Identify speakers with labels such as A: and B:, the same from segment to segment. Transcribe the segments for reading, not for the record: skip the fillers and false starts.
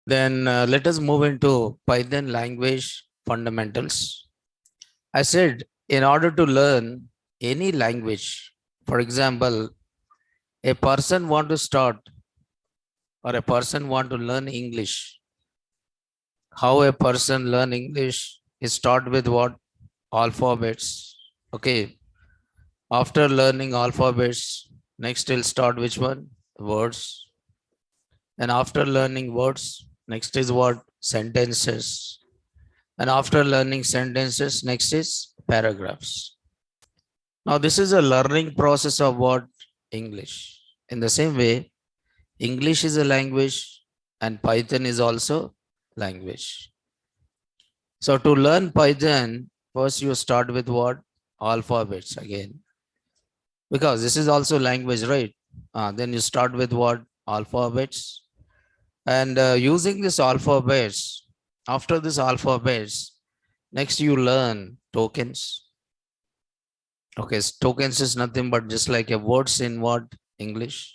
A: Then let us move into Python language fundamentals. I said, in order to learn any language, for example, a person want to start or a person want to learn English. How a person learn English is start with what? Alphabets. Okay. After learning alphabets, next he'll start which one? Words. And after learning words, next is what? Sentences. And after learning sentences, next is paragraphs. Now, this is a learning process of what? English. In the same way, English is a language and Python is also language. So to learn Python, first you start with what? Alphabets again. Because this is also language, right? Then you start with what? Alphabets. And using this alphabets, after this alphabets, next you learn tokens. Okay, tokens is nothing but just like a words in what? English.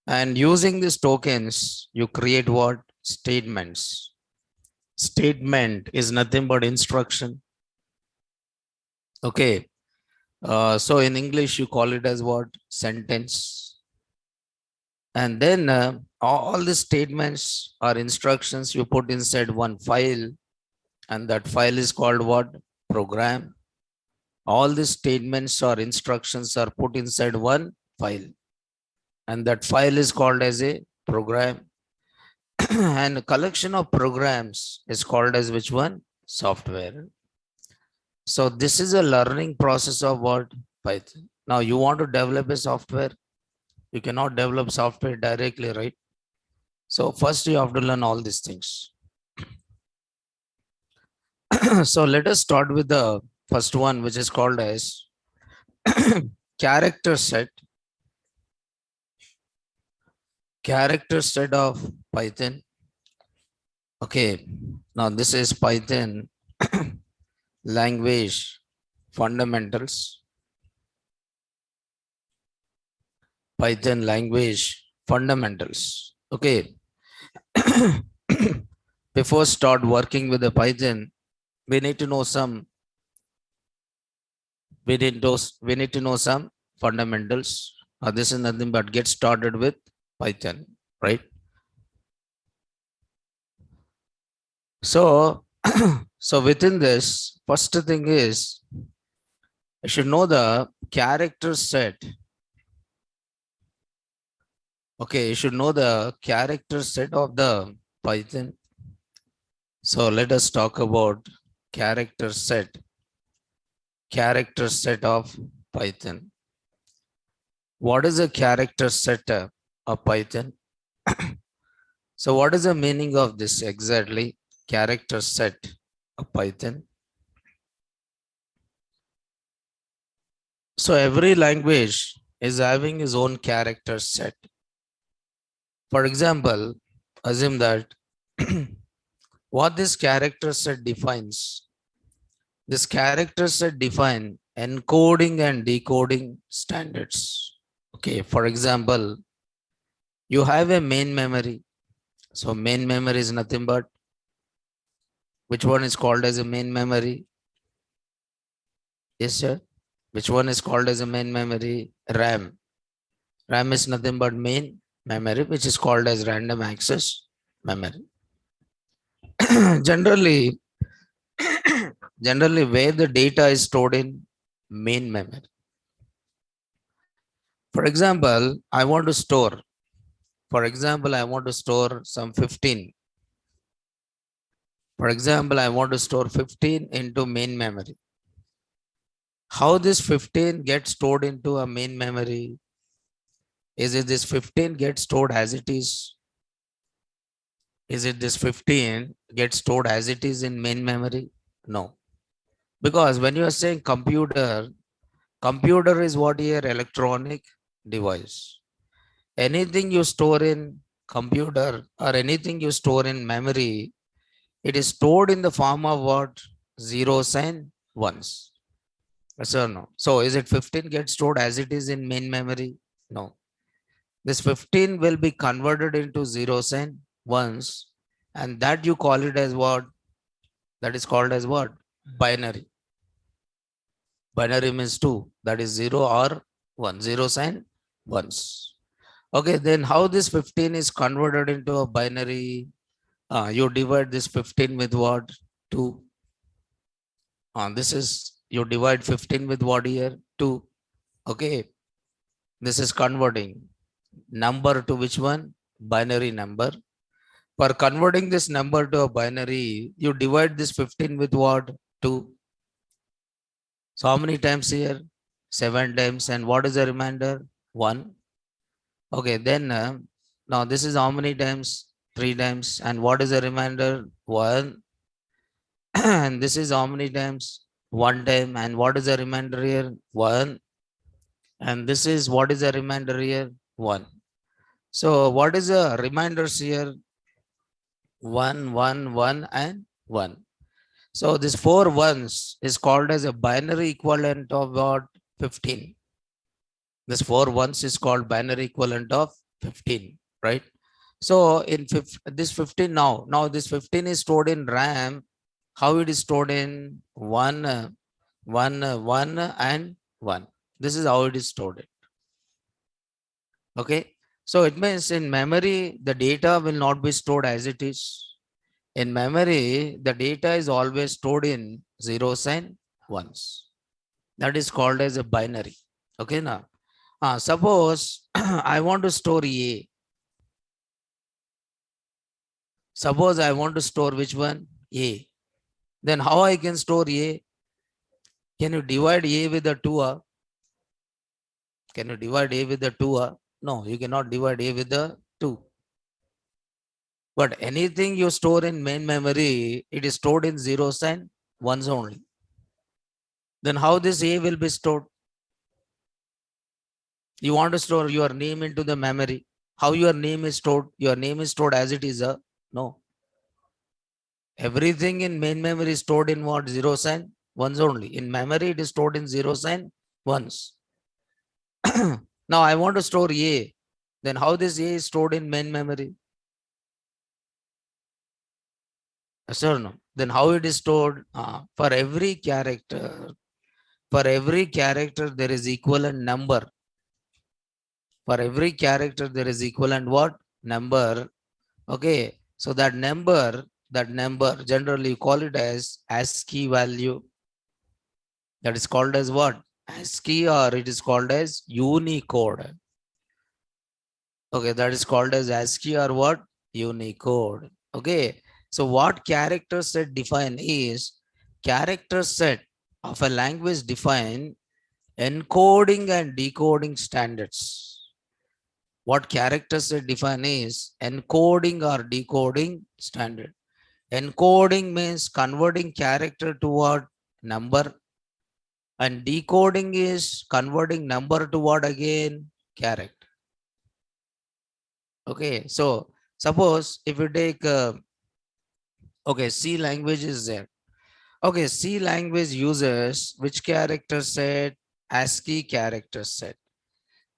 A: And using these tokens, you create what? Statements. Statement is nothing but instruction. Okay. So in English, you call it as what? Sentence. And then all the statements or instructions you put inside one file, and that file is called what? Program. All the statements or instructions are put inside one file, and that file is called as a program. And a collection of programs is called as which one? Software. So this is a learning process of what? Python. Now you want to develop a software, you cannot develop software directly, right? So first you have to learn all these things. So let us start with the first one, which is called as character set. Character set of Python. Okay, now this is Python language fundamentals. Python language fundamentals. Okay. Before start working with the Python, we need to know some we need to know some fundamentals. This is nothing but get started with Python, right? So, so within this, first thing is I should know the character set. Okay, you should know the character set of the Python. So let us talk about character set. Character set of Python. What is a character set of Python? So what is the meaning of this exactly? Character set of Python. So every language is having its own character set. For example, assume that what this character set defines. This character set define encoding and decoding standards. Okay, for example, you have a main memory. So main memory is nothing but which one is called as a main memory? Yes, sir. Which one is called as a main memory? RAM. RAM is nothing but main memory, which is called as random access memory. generally, generally, where the data is stored in main memory. For example, I want to store. For example, I want to store some 15. For example, I want to store 15 into main memory. How this 15 gets stored into a main memory? Is it this 15 gets stored as it is? Is it this 15 gets stored as it is in main memory? No. Because when you are saying computer, computer is what here? Electronic device. Anything you store in computer or anything you store in memory, it is stored in the form of what? Zeros and ones. Yes or no? So is it 15 gets stored as it is in main memory? No. This 15 will be converted into zeros and ones And that you call it as what? That is called as what? Binary. Binary means two. That is 0 or 1. Zeros and ones. Okay, then how this 15 is converted into a binary? You divide this 15 with what? 2. This is, you divide 15 with what here? 2. Okay, this is converting number to which one? Binary number. For converting this number to a binary, you divide this 15 with what? 2. So how many times here? 7 times. And what is the remainder? 1. Okay, then now this is how many times? 3 times. And what is the remainder? 1. And this is how many times? 1 time. And what is the remainder here? 1. And this is what is the remainder here? 1. So what is the reminders here? 1, 1, 1, and 1. So this 4 ones is called as a binary equivalent of what? 15. This 4 ones is called binary equivalent of 15, right? So in this 15 now this 15 is stored in RAM. How it is stored in 1, 1, and 1. This is how it is stored. Okay. So it means in memory, the data will not be stored as it is. In memory, the data is always stored in zeros and ones. That is called as a binary. Okay, now. Suppose I want to store A. Suppose I want to store which one? A. Then how I can store A? Can you divide A with the 2? Can you divide A with the 2? No, you cannot divide A with the 2. But anything you store in main memory, it is stored in zeros and ones only. Then how this A will be stored? You want to store your name into the memory. How your name is stored? Your name is stored as it is. No. Everything in main memory is stored in what? Zeros and ones only. In memory, it is stored in zeros and ones. Now I want to store A. Then how this A is stored in main memory? Yes or no? Then how it is stored? For every character, there is equivalent number. For every character, there is equivalent what? Number. Okay. So that number, generally you call it as ASCII value. That is called as what? ASCII, or it is called as Unicode. Okay, that is called as ASCII or what? Unicode. Okay. So what character set define is character set of a language define encoding and decoding standards. What character set define is encoding or decoding standard. Encoding means converting character to what? Number. And decoding is converting number to what again? Character. Okay, so suppose if you take, okay, C language is there. Okay, C language uses which character set? ASCII character set.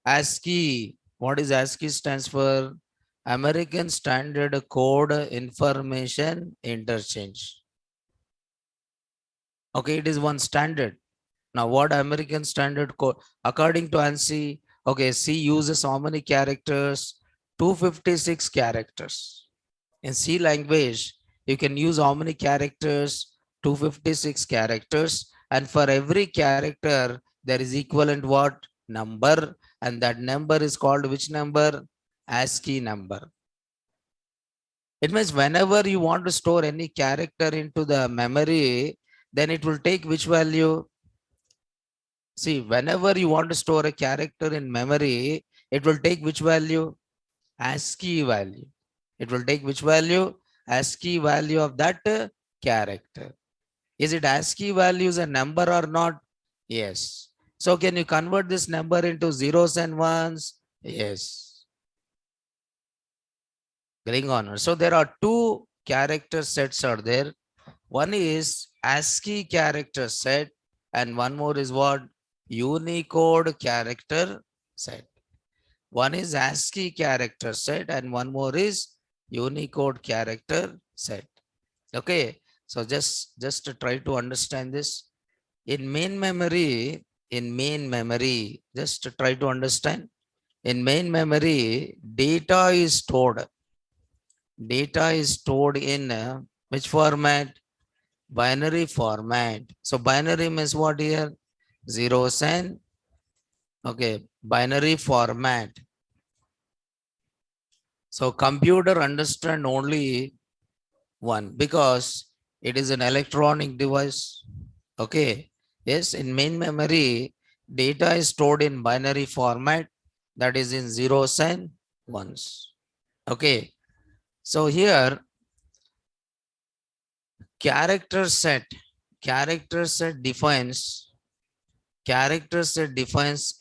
A: ASCII, what is ASCII stands for? American Standard Code Information Interchange. Okay, it is one standard. Now, what American Standard Code? According to ANSI, okay, C uses how many characters? 256 characters. In C language, you can use how many characters? 256 characters. And for every character, there is equivalent what? Number. And that number is called which number? ASCII number. It means whenever you want to store any character into the memory, then it will take which value? See, whenever you want to store a character in memory, it will take which value? ASCII value. It will take which value? ASCII value of that character. Is it ASCII values a number or not? Yes. So can you convert this number into zeros and ones? Yes. Going on. So there are two character sets are there. One is ASCII character set and one more is what? Unicode character set. One is ASCII character set and one more is Unicode character set. Okay, so just to try to understand this. In main memory, just to try to understand. In main memory, data is stored in which format? Binary format. So binary means what here? Zeros and, okay, binary format. So computer understand only one because it is an electronic device. Okay. Yes, in main memory, data is stored in binary format, that is in zeros and ones. Okay. So here, character set, character set defines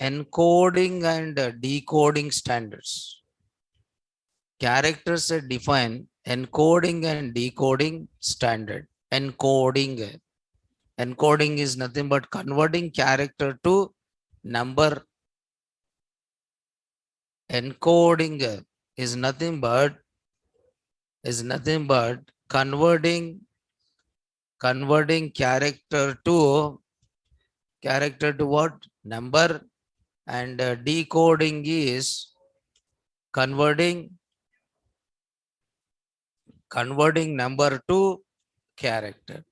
A: encoding and decoding standards. Character set define encoding and decoding standard. Encoding. Encoding is nothing but converting character to number. Encoding is nothing but converting character to what? Number. And decoding is converting number to character.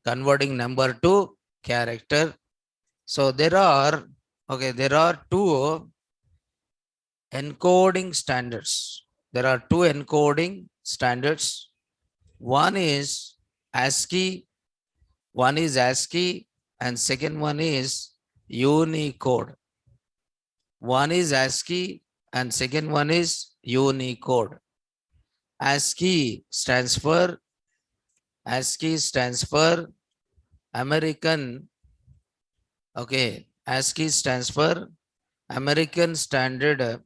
A: Converting number to character. So there are two encoding standards. There are two encoding standards. One is ASCII, and second one is Unicode. One is ASCII and second one is Unicode. ASCII stands for American. Okay, ASCII stands for American Standard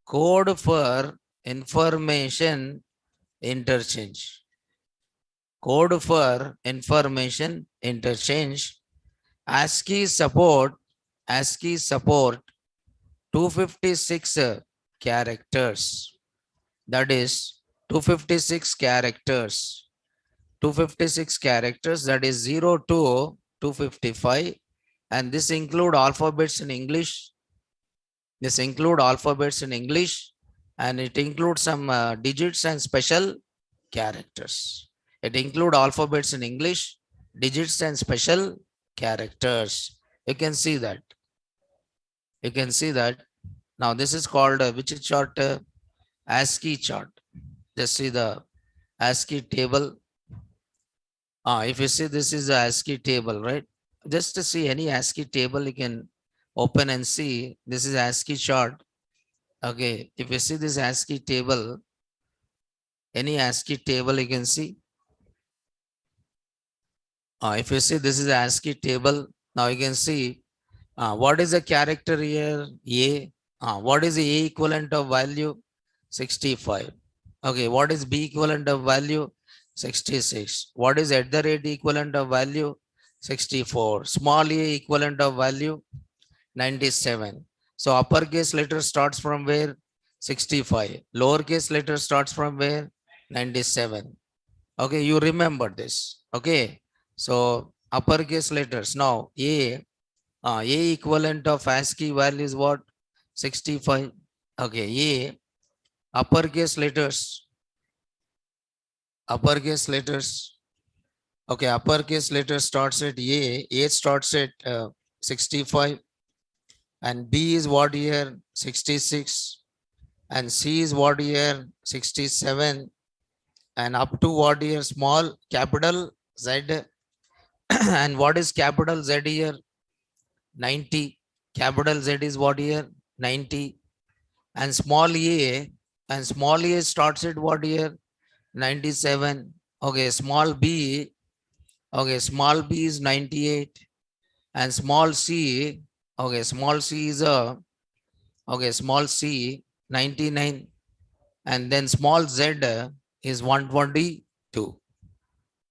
A: Code for Information Interchange. Code for Information Interchange. ASCII support 256 characters. That is 256 characters. 256 characters, that is 0 to 255. And this include alphabets in English. And it includes some digits and special characters. It includes alphabets in English, digits and special characters. You can see that. Now this is called which chart? ASCII chart. Just see the ASCII table. If you see, this is the ASCII table, right? Just to see any ASCII table, you can open and see. This is ASCII chart. Okay, if you see this ASCII table, any ASCII table you can see. If you see, this is ASCII table. Now you can see what is the character here? A. What is the A equivalent of value? 65. Okay, what is B equivalent of value? 66. What is at the rate equivalent of value? 64. Small a equivalent of value? 97. So uppercase letter starts from where? 65. Lowercase letter starts from where? 97. Okay, you remember this. Okay, so uppercase letters. Now A equivalent of ASCII value is what? 65. Okay, A uppercase letters. Okay, uppercase letter starts at A starts at 65, and B is what here? 66, and C is what here? 67, and up to what here? Small capital Z. And what is capital Z here? 90. Capital Z is what here? 90. And small a starts at what here? 97. Okay, small b is 98. And small c is 99. And then small z is 122.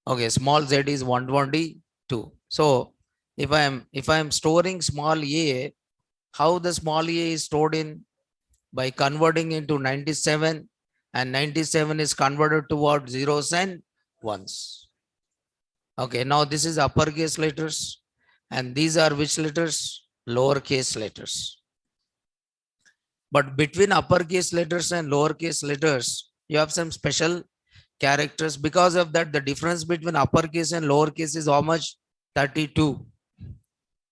A: Okay, small z is 122. So if I am storing small a, how the small a is stored in? By converting into 97 and 97 is converted to what? Zeros and ones. Okay, now this is uppercase letters, and these are which letters? Lowercase letters. But between uppercase letters and lowercase letters, you have some special characters. Because of that, the difference between uppercase and lowercase is how much? 32.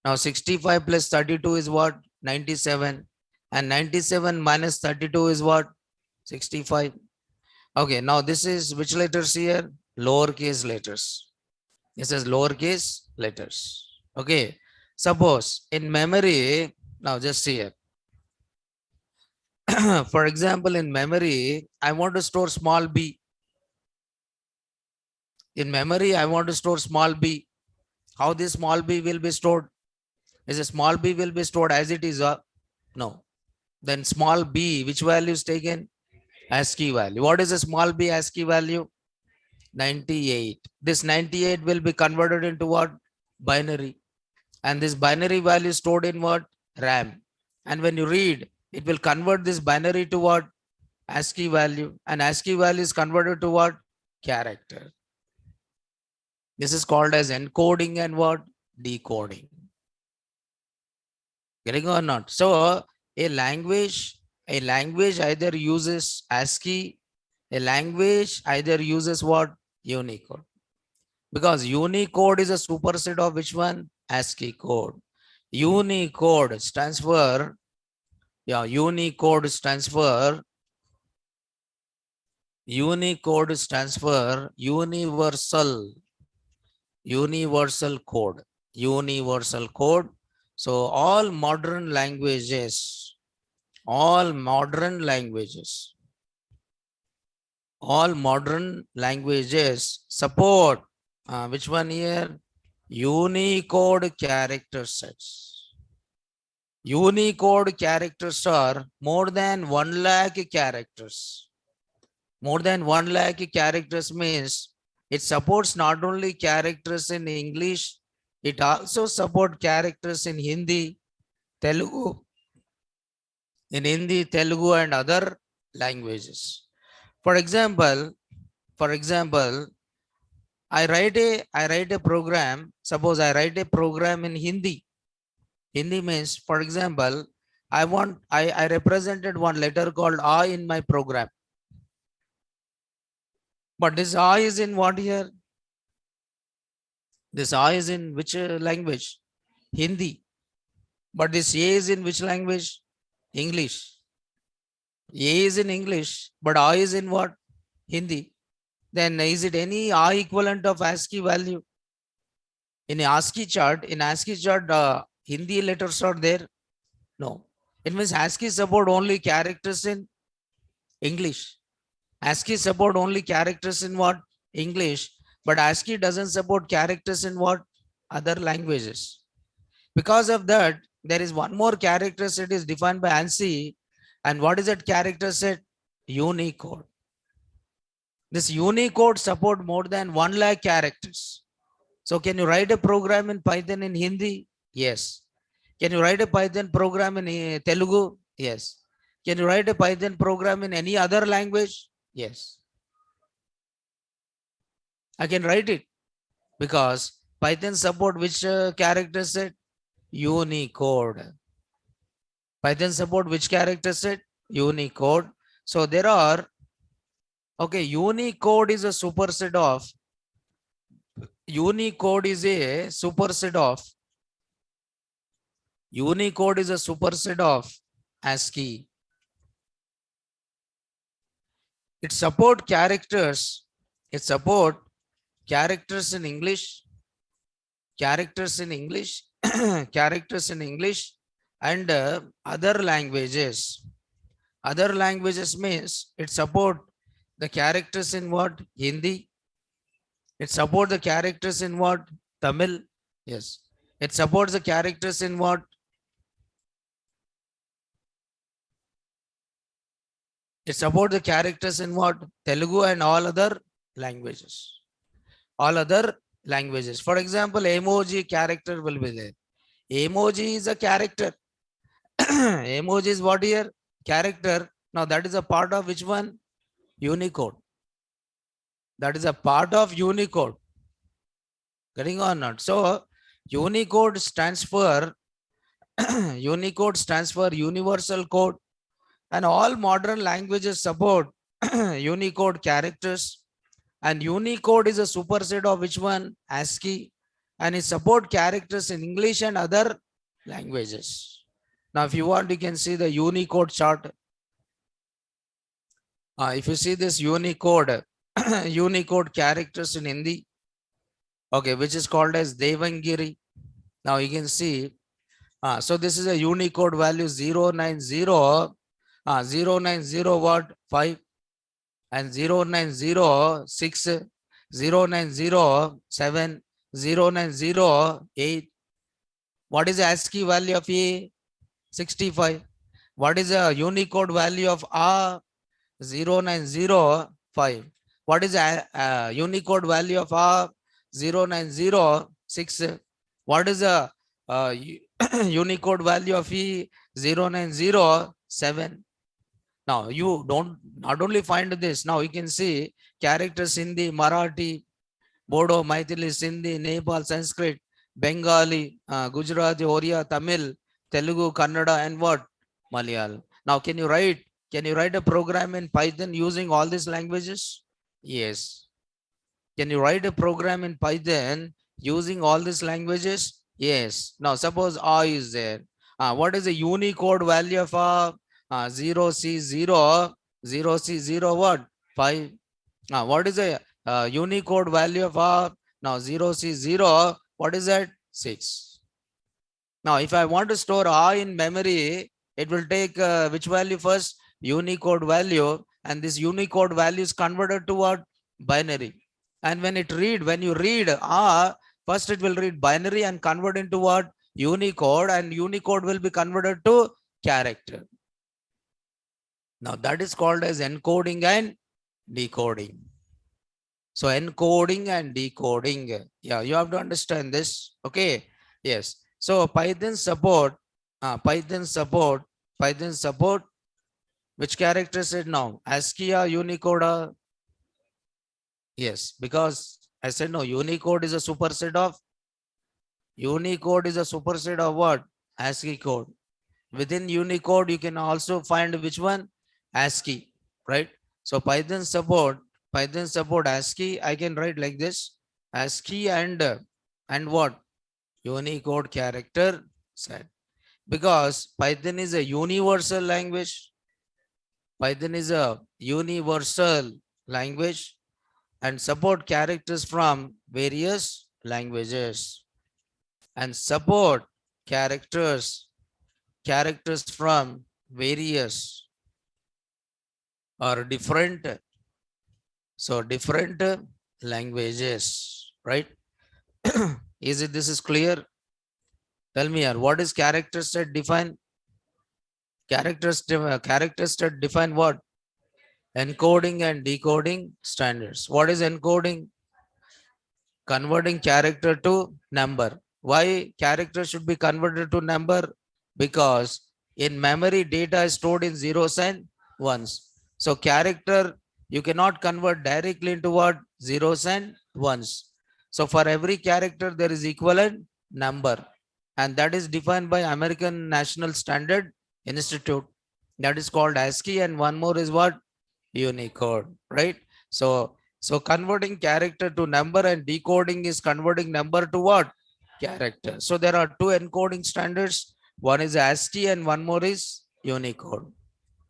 A: Now 65 plus 32 is what? 97. And 97 minus 32 is what? 65. Okay, now this is which letters here? Lowercase letters. This is lowercase letters. Okay, suppose in memory, now just see here. For example, in memory, I want to store small b. In memory, I want to store small b. How this small b will be stored? Is a small b will be stored as it is? No. Then small b, which value is taken? ASCII value. What is a small b ASCII value? 98. This 98 will be converted into what? Binary. And this binary value stored in what? RAM. And when you read, it will convert this binary to what? ASCII value. And ASCII value is converted to what? Character. This is called as encoding and what? Decoding. Getting or not? So a language either uses ASCII, a language either uses what? Unicode. Because Unicode is a superset of which one? ASCII code. Unicode stands for, Unicode stands for universal code. Universal code. So all modern languages support which one here? Unicode character sets. Unicode characters are more than 1 lakh characters. More than 1 lakh characters means it supports not only characters in English, it also supports characters in Hindi, Telugu, and other languages. For example, I write a program. Suppose I write a program in Hindi. Hindi means, for example, I represented one letter called A in my program. But this A is in what here? This A is in which language? Hindi. But this A is in which language? English. A is in English, but A is in what? Hindi. Then is it any A equivalent of ASCII value? In ASCII chart, Hindi letters are there? No. It means ASCII support only characters in English. ASCII support only characters in what? English. But ASCII doesn't support characters in what? Other languages. Because of that, there is one more character set is defined by ANSI. And what is that character set? Unicode. This Unicode support more than 1 lakh characters. So can you write a program in Python in Hindi? Yes. Can you write a Python program in Telugu? Yes. Can you write a Python program in any other language? Yes. I can write it because Python support which character set? Unicode. Python support which character set? Unicode. So there are, okay, Unicode is a superset of ASCII. It support characters. It support characters in English, characters in English and other languages. Other languages means it support the characters in what? Hindi. It supports the characters in what? Tamil. Yes. It supports the characters in what? It supports the characters in what? Telugu and all other languages. All other languages. For example, emoji character will be there. Emoji is a character. Emoji is what here? Character. Now that is a part of which one? Unicode. That is a part of Unicode. Getting on not? So Unicode stands for Unicode stands for Universal Code, and all modern languages support Unicode characters. And Unicode is a superset of which one? ASCII, and it support characters in English and other languages. Now, if you want, you can see the Unicode chart. If you see this Unicode, Unicode characters in Hindi, okay, which is called as Devangiri. Now you can see, so this is a Unicode value 090, 090 what? 5 and 0906, 0907, 0908. What is the ASCII value of A? 65. What is the Unicode value of A? 0905. What is the Unicode value of A? 0906. What is the Unicode value of E? 0907. Now you don't not only find this, now you can see characters in the Marathi, Bodo, Maithili, Sindhi, Nepal, Sanskrit, Bengali, Gujarati, Oriya, Tamil, Telugu, Kannada, and what? Malayalam. Now can you write a program in Python using all these languages? Yes. Can you write a program in Python using all these languages? Yes. Now suppose A is there. What is the Unicode value of A? 0C0, 0C0 what? 5. What is the Unicode value of A? Now 0C0, what is that? 6. Now if I want to store A in memory, it will take which value first? Unicode value, and this Unicode value is converted to what? Binary. And when you read A, first it will read binary and convert into what? Unicode, and Unicode will be converted to character. Now that is called as encoding and decoding. So encoding and decoding. Yeah, you have to understand this. Okay. Yes. So Python support which character said now? ASCII or Unicode? Yes, because I said no, Unicode is a superset of what? ASCII code. Within Unicode, you can also find which one? ASCII, right? So Python support ASCII. I can write like this: ASCII and what? Unicode character set. Because Python is a universal language. Python is a universal language and support characters from various languages, and support characters from various or different languages, right? This is clear? Tell me here, what is character set define? Character set define what? Encoding and decoding standards. What is encoding? Converting character to number. Why character should be converted to number? Because in memory data is stored in zeros and ones. So character you cannot convert directly into what? Zeros and ones. So for every character there is equivalent number, and that is defined by American National Standard Institute. That is called ASCII, and one more is what? Unicode, right? So converting character to number and decoding is converting number to what? Character. So there are two encoding standards. One is ASCII and one more is Unicode.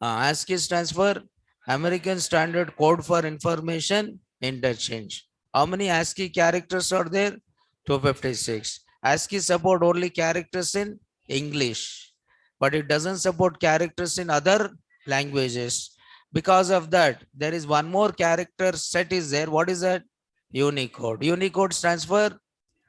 A: ASCII stands for American Standard Code for Information Interchange. How many ASCII characters are there? 256. ASCII support only characters in English, but it doesn't support characters in other languages. Because of that, there is one more character set is there. What is that? Unicode. Unicode stands for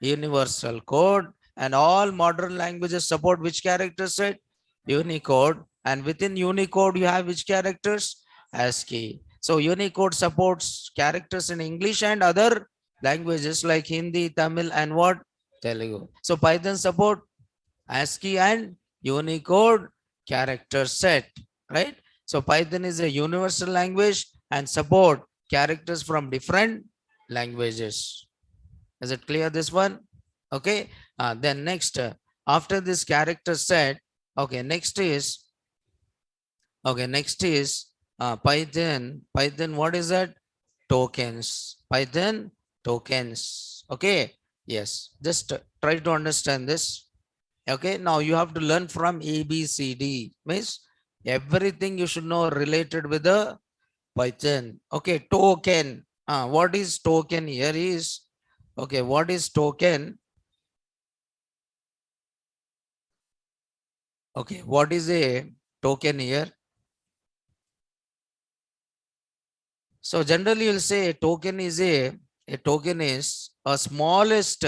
A: Universal Code, and all modern languages support which character set? Unicode. And within Unicode, you have which characters? ASCII. So Unicode supports characters in English and other languages like Hindi, Tamil, and what? Telugu. So Python support ASCII and Unicode character set, right? So Python is a universal language and support characters from different languages. Is it clear, this one? Okay. Then next, after this character set, okay, next is Python. Python, what is that? Tokens. Python tokens. Okay. Yes. Just try to understand this. Okay. Now you have to learn from A, B, C, D. Means everything you should know related with the Python. Okay. Token. What is token here is, okay, what is token? Okay. What is a token here? So generally you'll say a token is a smallest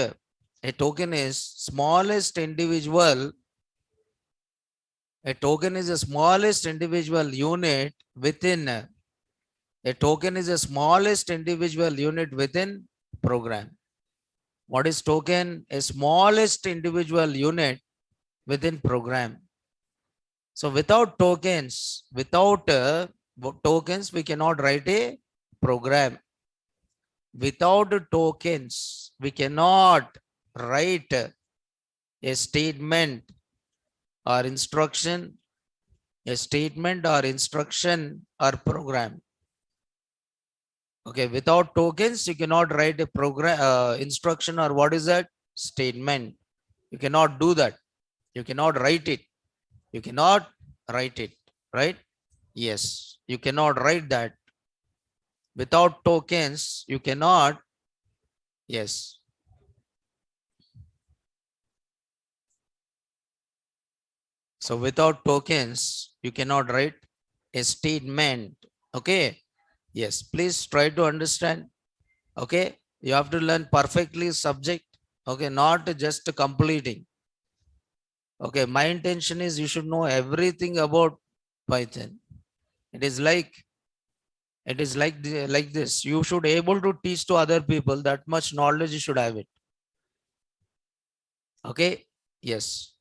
A: individual. A token is a smallest individual unit within program. What is token? A smallest individual unit within program. So without tokens, we cannot write a program. Without tokens, we cannot write a statement or instruction, or program. Okay, without tokens, you cannot write a program, instruction, or what is that? Statement. You cannot do that. You cannot write it. You cannot write it, right? Yes, you cannot write that. Without tokens, you cannot. Yes. So without tokens, you cannot write a statement. Okay. Yes, please try to understand. Okay. You have to learn perfectly subject. Okay, not just completing. Okay, my intention is you should know everything about Python. It is like like this. You should able to teach to other people. That much knowledge you should have it. Okay. Yes.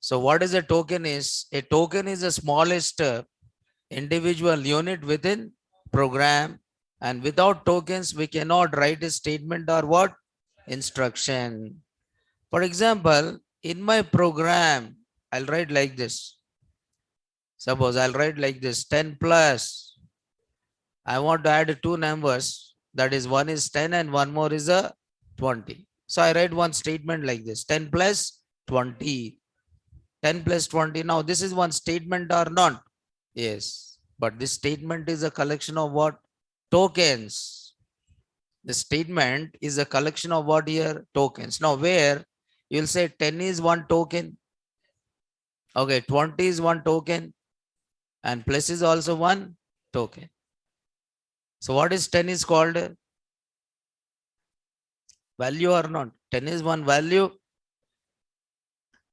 A: So what is a token is? A token is the smallest individual unit within program, and without tokens we cannot write a statement or what? Instruction. For example, in my program, I'll write like this. Suppose I'll write like this, 10 plus. I want to add two numbers. That is, one is 10 and one more is a 20. So I write one statement like this, 10 plus 20. 10 plus 20. Now this is one statement or not? Yes. But this statement is a collection of what? Tokens. The statement is a collection of what here? Tokens. Now where you'll say 10 is one token. Okay, 20 is one token. And plus is also one token. So what is 10 is called? Value or not? 10 is one value.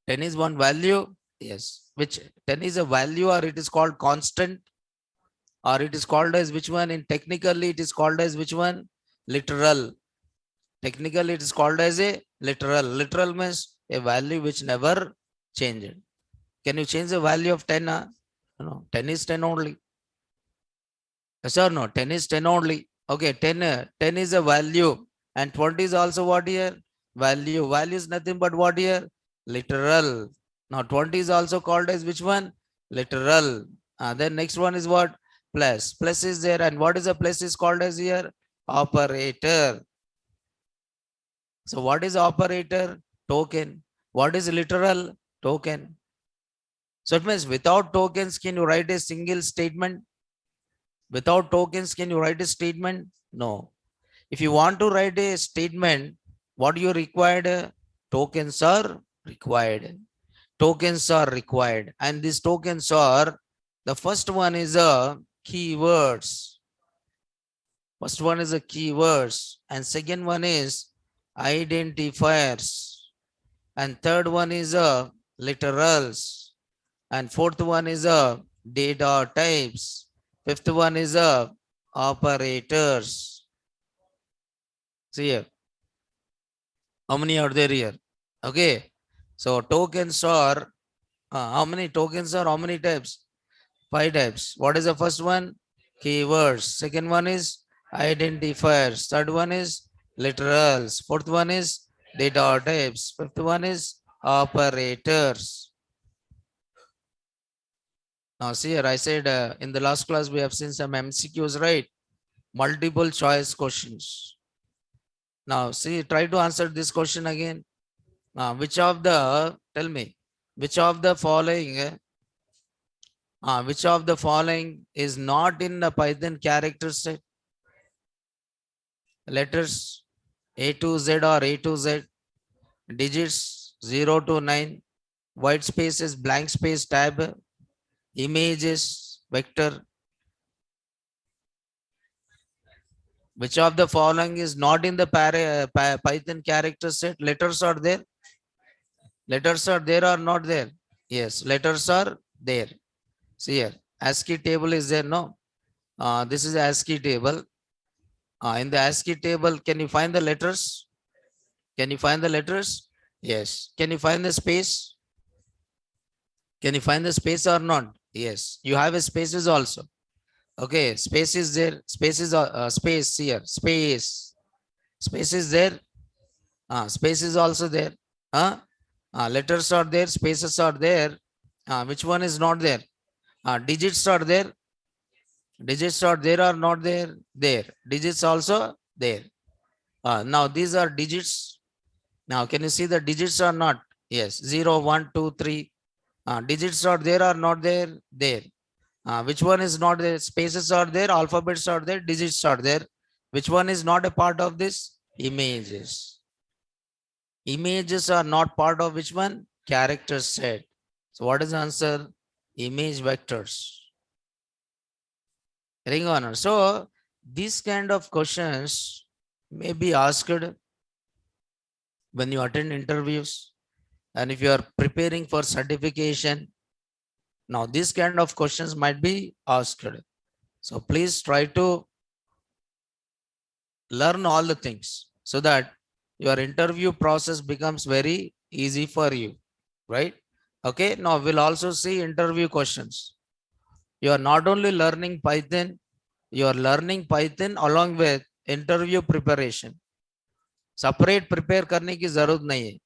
A: 10 is one value. Yes. Which 10 is a value, or it is called constant, or it is called as which one? In technically it is called as which one? Literal. Technically it is called as a literal. Literal means a value which never changed. Can you change the value of 10? No, 10 is 10 only. Yes or no? 10 is 10 only. Okay, 10 is a value, and 20 is also what here? Value. Value is nothing but what here? Literal. Now 20 is also called as which one? Literal. Then next one is what? Plus. Plus is there, and what is a plus is called as here? Operator. So what is operator? Token. What is literal? Token. So it means without tokens, can you write a single statement? Without tokens, can you write a statement? No. If you want to write a statement, what you required? Tokens are required. Tokens are required. And these tokens are, the first one is a keywords. First one is a keywords. And second one is identifiers. And third one is a literals. And fourth one is a data types. Fifth one is a operators. See here. How many are there here? Okay. So tokens are, how many tokens are, how many types? 5 types. What is the first one? keywords. Second one is identifiers. Third one is literals. Fourth one is data types. Fifth one is operators. Now see here, I said in the last class we have seen some MCQs, right? Multiple choice questions. Now see, try to answer this question again. Tell me, which of the following, which of the following is not in the Python character set? Letters A to Z or A to Z, digits 0 to 9, white spaces, blank space tab, images, vector. Which of the following is not in the Python character set? Letters are there. Letters are there or not there? Yes, letters are there. See here, ASCII table is there, no? This is ASCII table. In the ASCII table, can you find the letters? Can you find the letters? Yes. Can you find the space? Can you find the space or not? Yes. You have a spaces also. Okay. Space is there. Space is space here. Space. Space is there. Space is also there. Letters are there. Spaces are there. Which one is not there? Digits are there. Digits are there or not there? There. Digits also there. Now these are digits. Now can you see the digits or not? Yes. 0, 1, 2, 3. Digits are there or not there? There. Which one is not there? Spaces are there. Alphabets are there. Digits are there. Which one is not a part of this? Images. Images are not part of which one? Character set. So what is the answer? Image vectors. Ring honor. So these kind of questions may be asked when you attend interviews and if you are preparing for certification. Now these kind of questions might be asked. So please try to learn all the things so that your interview process becomes very easy for you, right? Okay, now we'll also see interview questions. You are not only learning Python, you are learning Python along with interview preparation. Separate prepare करने की जरूरत नहीं है.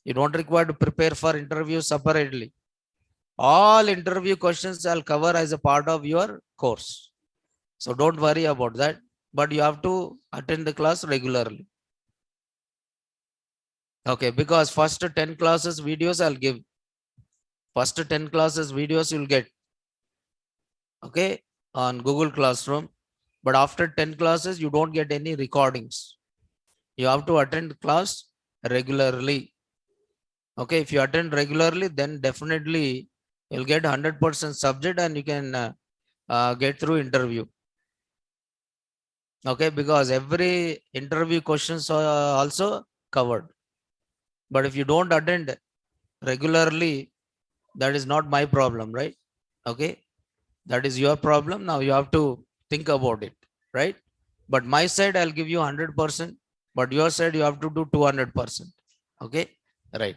A: You don't require to prepare for interview separately. All interview questions I'll cover as a part of your course. So don't worry about that, but you have to attend the class regularly. Okay, because first 10 classes videos I'll give. First 10 classes videos you'll get. Okay, on Google Classroom. But after 10 classes, you don't get any recordings. You have to attend class regularly. Okay, if you attend regularly, then definitely you'll get 100% subject and you can get through interview. Okay, because every interview questions are also covered. But if you don't attend regularly, that is not my problem, right? Okay, that is your problem. Now you have to think about it, right? But my side, I'll give you 100%, but your side, you have to do 200%. Okay, right.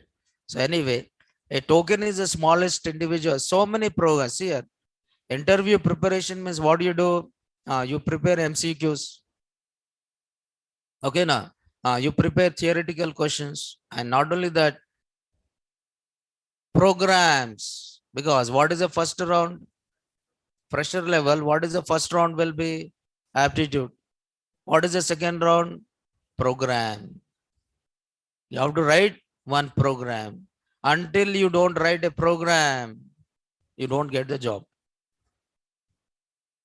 A: So anyway, a token is the smallest individual. So many programs here. Interview preparation means what you do? You prepare MCQs. Okay, now you prepare theoretical questions, and not only that, programs. Because what is the first round? Fresher level. What is the first round will be? Aptitude. What is the second round? Program. You have to write one program. Until you don't write a program, you don't get the job.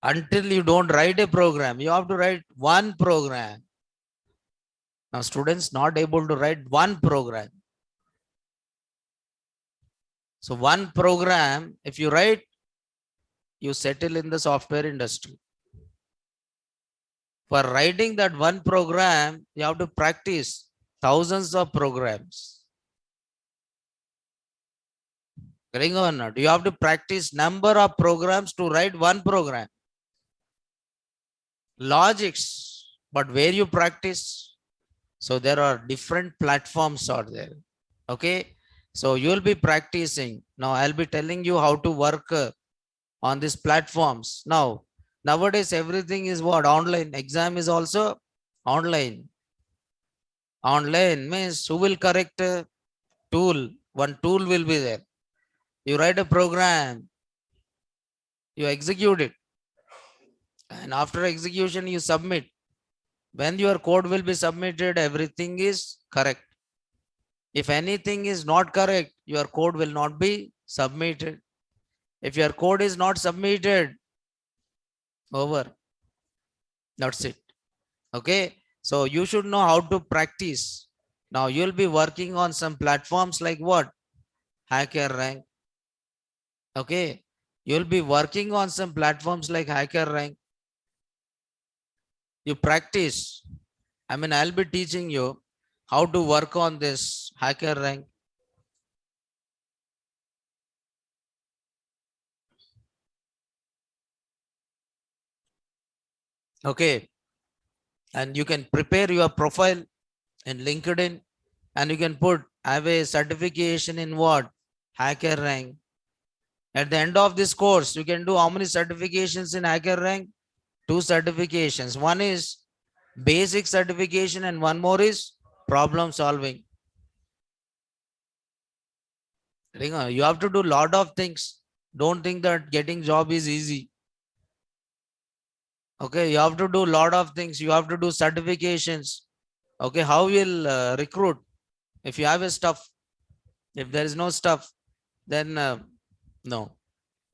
A: Until you don't write a program, you have to write one program. Now students not able to write one program. So one program, if you write, you settle in the software industry. For writing that one program, you have to practice thousands of programs. Getting on not? You have to practice number of programs to write one program. Logics, but where you practice? So there are different platforms out there. Okay, so you will be practicing. Now I'll be telling you how to work on these platforms. Now Nowadays, everything is what? Online. Exam is also online. Online means who will correct a tool? One tool will be there. You write a program, you execute it, and after execution, you submit. When your code will be submitted, everything is correct. If anything is not correct, your code will not be submitted. If your code is not submitted, over. That's it. Okay. So you should know how to practice. Now you'll be working on some platforms like what? HackerRank. Okay. You'll be working on some platforms like HackerRank. You practice. I mean, I'll be teaching you how to work on this HackerRank. Okay. And you can prepare your profile in LinkedIn, and you can put, I have a certification in what? HackerRank. At the end of this course, you can do how many certifications in HackerRank? 2 certifications. One is basic certification and one more is problem solving. You have to do a lot of things. Don't think that getting job is easy. Okay, you have to do a lot of things. You have to do certifications. Okay, how will recruit? If you have a stuff, if there is no stuff, then no.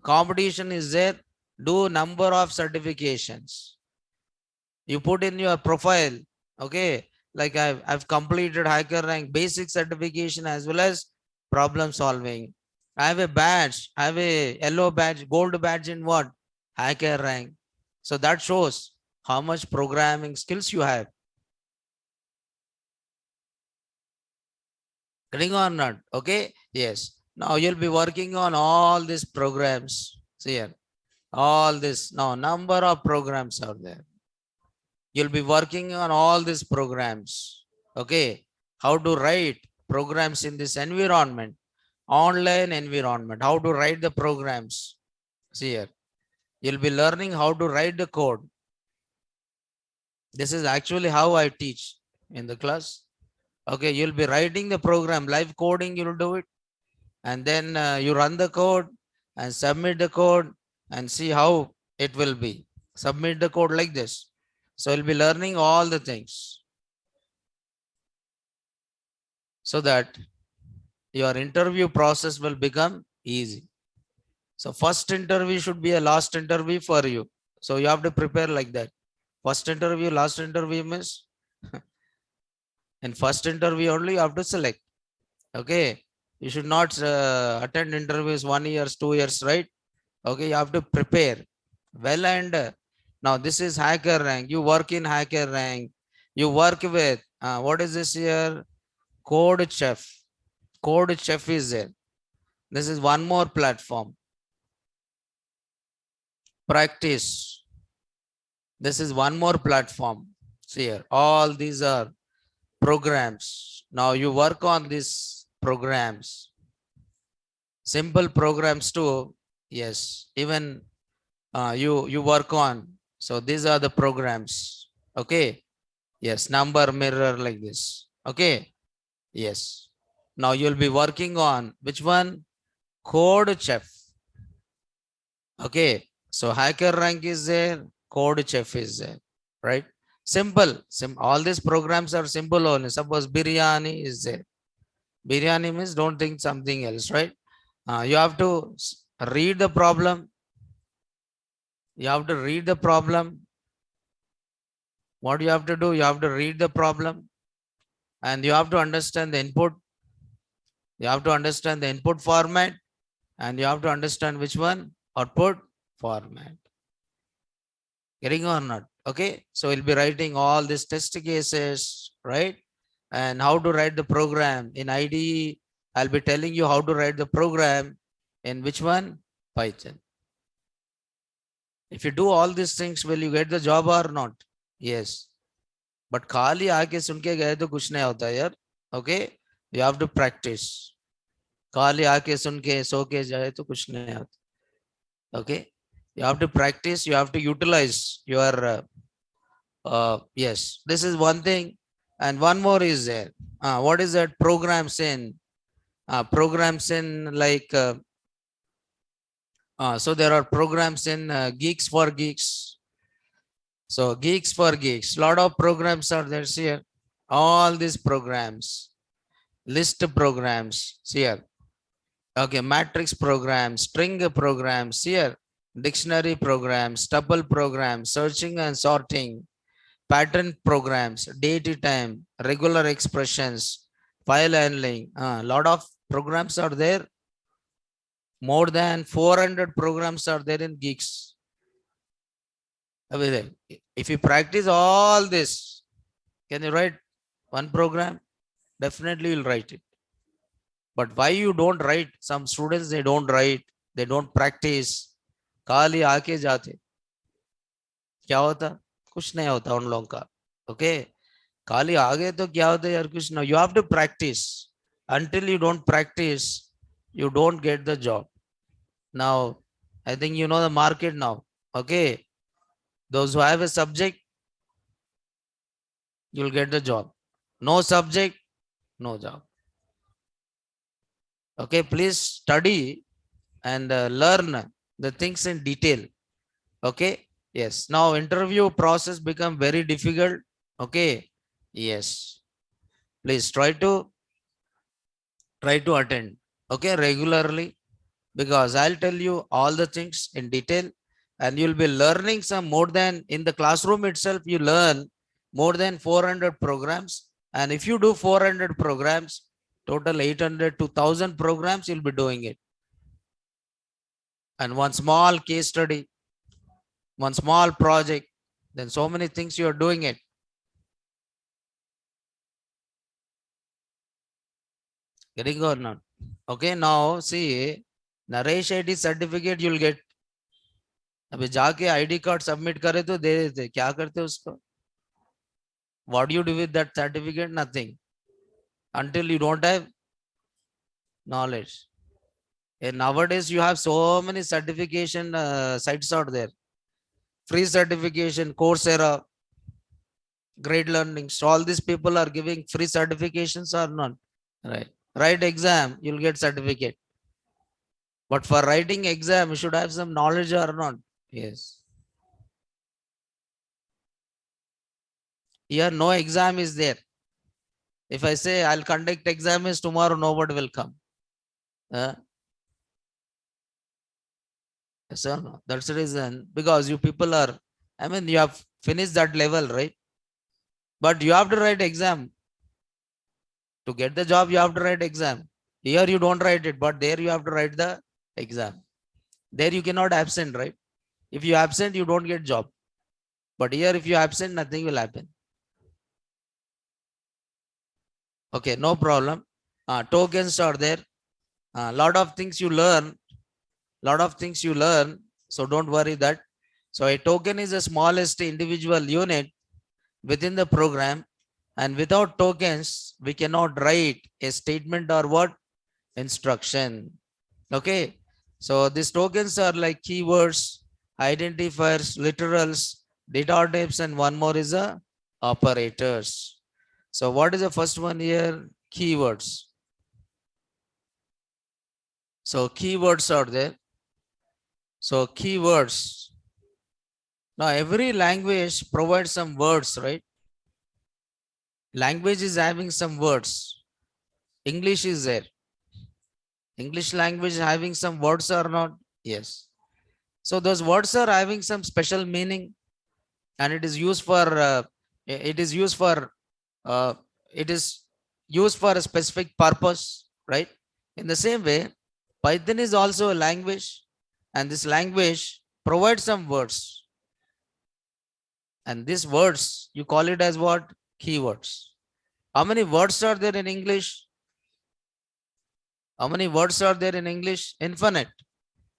A: Competition is there. Do number of certifications. You put in your profile. Okay, like I've completed HackerRank basic certification as well as problem solving. I have a badge. I have a yellow badge, gold badge in what? HackerRank. So that shows how much programming skills you have. Getting or not? Okay. Yes. Now you'll be working on all these programs. See here. All this. Now number of programs are there. You'll be working on all these programs. Okay. How to write programs in this environment, online environment, how to write the programs. See here. You'll be learning how to write the code. This is actually how I teach in the class. Okay. You'll be writing the program, live coding, you'll do it. And then you run the code and submit the code and see how it will be. Submit the code like this. So you'll be learning all the things so that your interview process will become easy. So first interview should be a last interview for you. So you have to prepare like that. First interview, last interview means in first interview only you have to select. Okay. You should not attend interviews 1 year, 2 years, right? Okay. You have to prepare well. And now this is HackerRank. You work in HackerRank. You work with, what is this here? CodeChef. CodeChef is there. This is one more platform. Practice. This is one more platform. See here, all these are programs. Now you work on these programs. Simple programs too. Yes, even you work on. So these are the programs. Okay. Yes, number mirror like this. Okay. Yes. Now you'll be working on which one? CodeChef. Okay. So HackerRank is there, CodeChef is there, right? Simple. All these programs are simple only. Suppose biryani is there. Biryani means don't think something else, right? You have to read the problem. You have to read the problem. What you have to do? You have to read the problem and you have to understand the input. You have to understand the input format and you have to understand which one? Output format. Getting or not? Okay. So we'll be writing all these test cases, right? And how to write the program in IDE. I'll be telling you how to write the program in which one? Python. If you do all these things, will you get the job or not? Yes. But खाली आके सुन के गए तो कुछ नहीं होता यार. Okay. You have to practice. खाली आके सुन के सो के जाए तो कुछ नहीं होता. Okay. You have to practice, you have to utilize your, yes, this is one thing. And one more is there. What is that? Programs in like, so there are programs in Geeks for Geeks. So Geeks for Geeks, lot of programs are there here. All these programs, list programs here. Okay, matrix programs, string programs here, dictionary programs, tuple programs, searching and sorting, pattern programs, date time, regular expressions, file handling. A lot of programs are there. More than 400 programs are there in Geeks. If you practice all this, can you write one program? Definitely you'll write it. But why you don't write? Some students, they don't write, they don't practice. खाली आके जाते, क्या होता? कुछ नहीं होता उन लोगों का. ओके, खाली आगे तो क्या होता है यार, कुछ ना. You have to practice. Until you don't practice, you don't get the job. Now, I think you know the market now. Okay, those who have a subject, you'll get the job. No subject, no job. Okay, please study and learn the things in detail. Okay, yes. Now interview process become very difficult. Okay, yes. Please try to attend. Okay, regularly, because I'll tell you all the things in detail, and you'll be learning some more than in the classroom itself. You learn more than 400 programs, and if you do 400 programs, total 800 to 1000 programs, you'll be doing it. And one small case study, one small project, then so many things you are doing it. Getting or not? Okay, now see, Naresh ID certificate you'll get. अबे जाके ID card submit करे तो दे देते, क्या करते उसको? What do you do with that certificate? Nothing. Until you don't have knowledge. And nowadays you have so many certification sites out there. Free certification, Coursera, Great Learning. So all these people are giving free certifications or not? Right. Write exam, you'll get certificate. But for writing exam, you should have some knowledge or not? Yes. Here no exam is there. If I say I'll conduct exam is tomorrow, nobody will come. Yes or no? That's the reason, because you people are, I mean, you have finished that level, right? But you have to write exam. To get the job, you have to write exam. Here you don't write it, but there you have to write the exam. There you cannot absent, right? If you absent, you don't get job. But here, if you absent, nothing will happen. Okay, no problem. Tokens are there. A lot of things you learn. So don't worry that. So a token is the smallest individual unit within the program, and without tokens, we cannot write a statement or what? Instruction. Okay. So these tokens are like keywords, identifiers, literals, data types, and one more is a operators. So what is the first one here? Keywords. So keywords are there. So keywords. Now every language provides some words, right? Language is having some words. English is there. English language having some words or not? Yes. So those words are having some special meaning, and it is used for it is used for uh, it is used for a specific purpose, right? In the same way, Python is also a language, and this language provides some words, and these words you call it as what? Keywords. How many words are there in English? How many words are there in English? Infinite.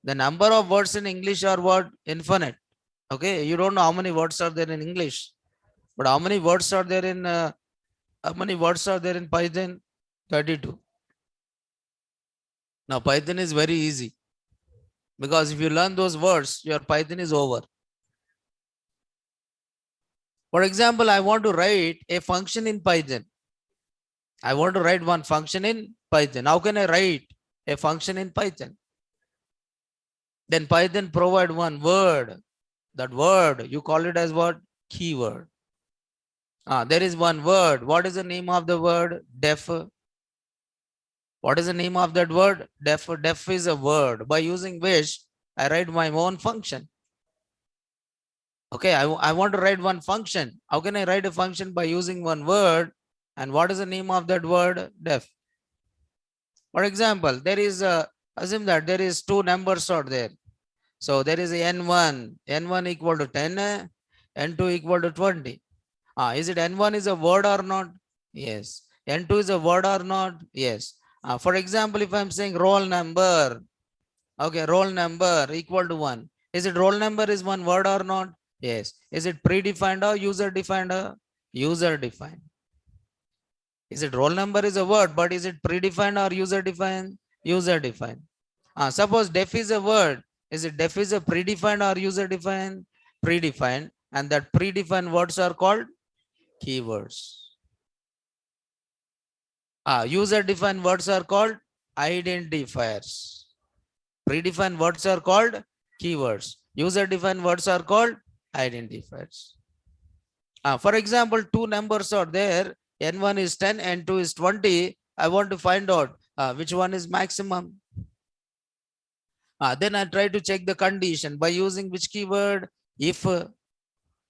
A: The number of words in English are what? Infinite. Okay, you don't know how many words are there in English, but how many words are there in Python? 32. Now Python is very easy. Because if you learn those words, your Python is over. For example, I want to write a function in Python. I want to write one function in Python. How can I write a function in Python? Then Python provide one word. That word, you call it as what? Keyword. There is one word. What is the name of the word? Def. What is the name of that word? Def. Def is a word by using which I write my own function. Okay, I want to write one function. How can I write a function by using one word? And what is the name of that word? Def. For example, there is assume that there is two numbers out there. So there is a n1 equal to 10, n2 equal to 20. Is it n1 is a word or not? Yes. N2 is a word or not? Yes. For example, if I'm saying roll number, okay, roll number equal to 1. Is it roll number is one word or not? Yes. Is it predefined or user defined? User defined. Is it roll number is a word, but is it predefined or user defined? User defined. Suppose def is a word. Is it def is a predefined or user defined? Predefined. And that predefined words are called keywords. User defined words are called identifiers. Predefined words are called keywords. User defined words are called identifiers. For example, two numbers are there. N1 is 10, N2 is 20. I want to find out which one is maximum. Then I try to check the condition by using which keyword? If.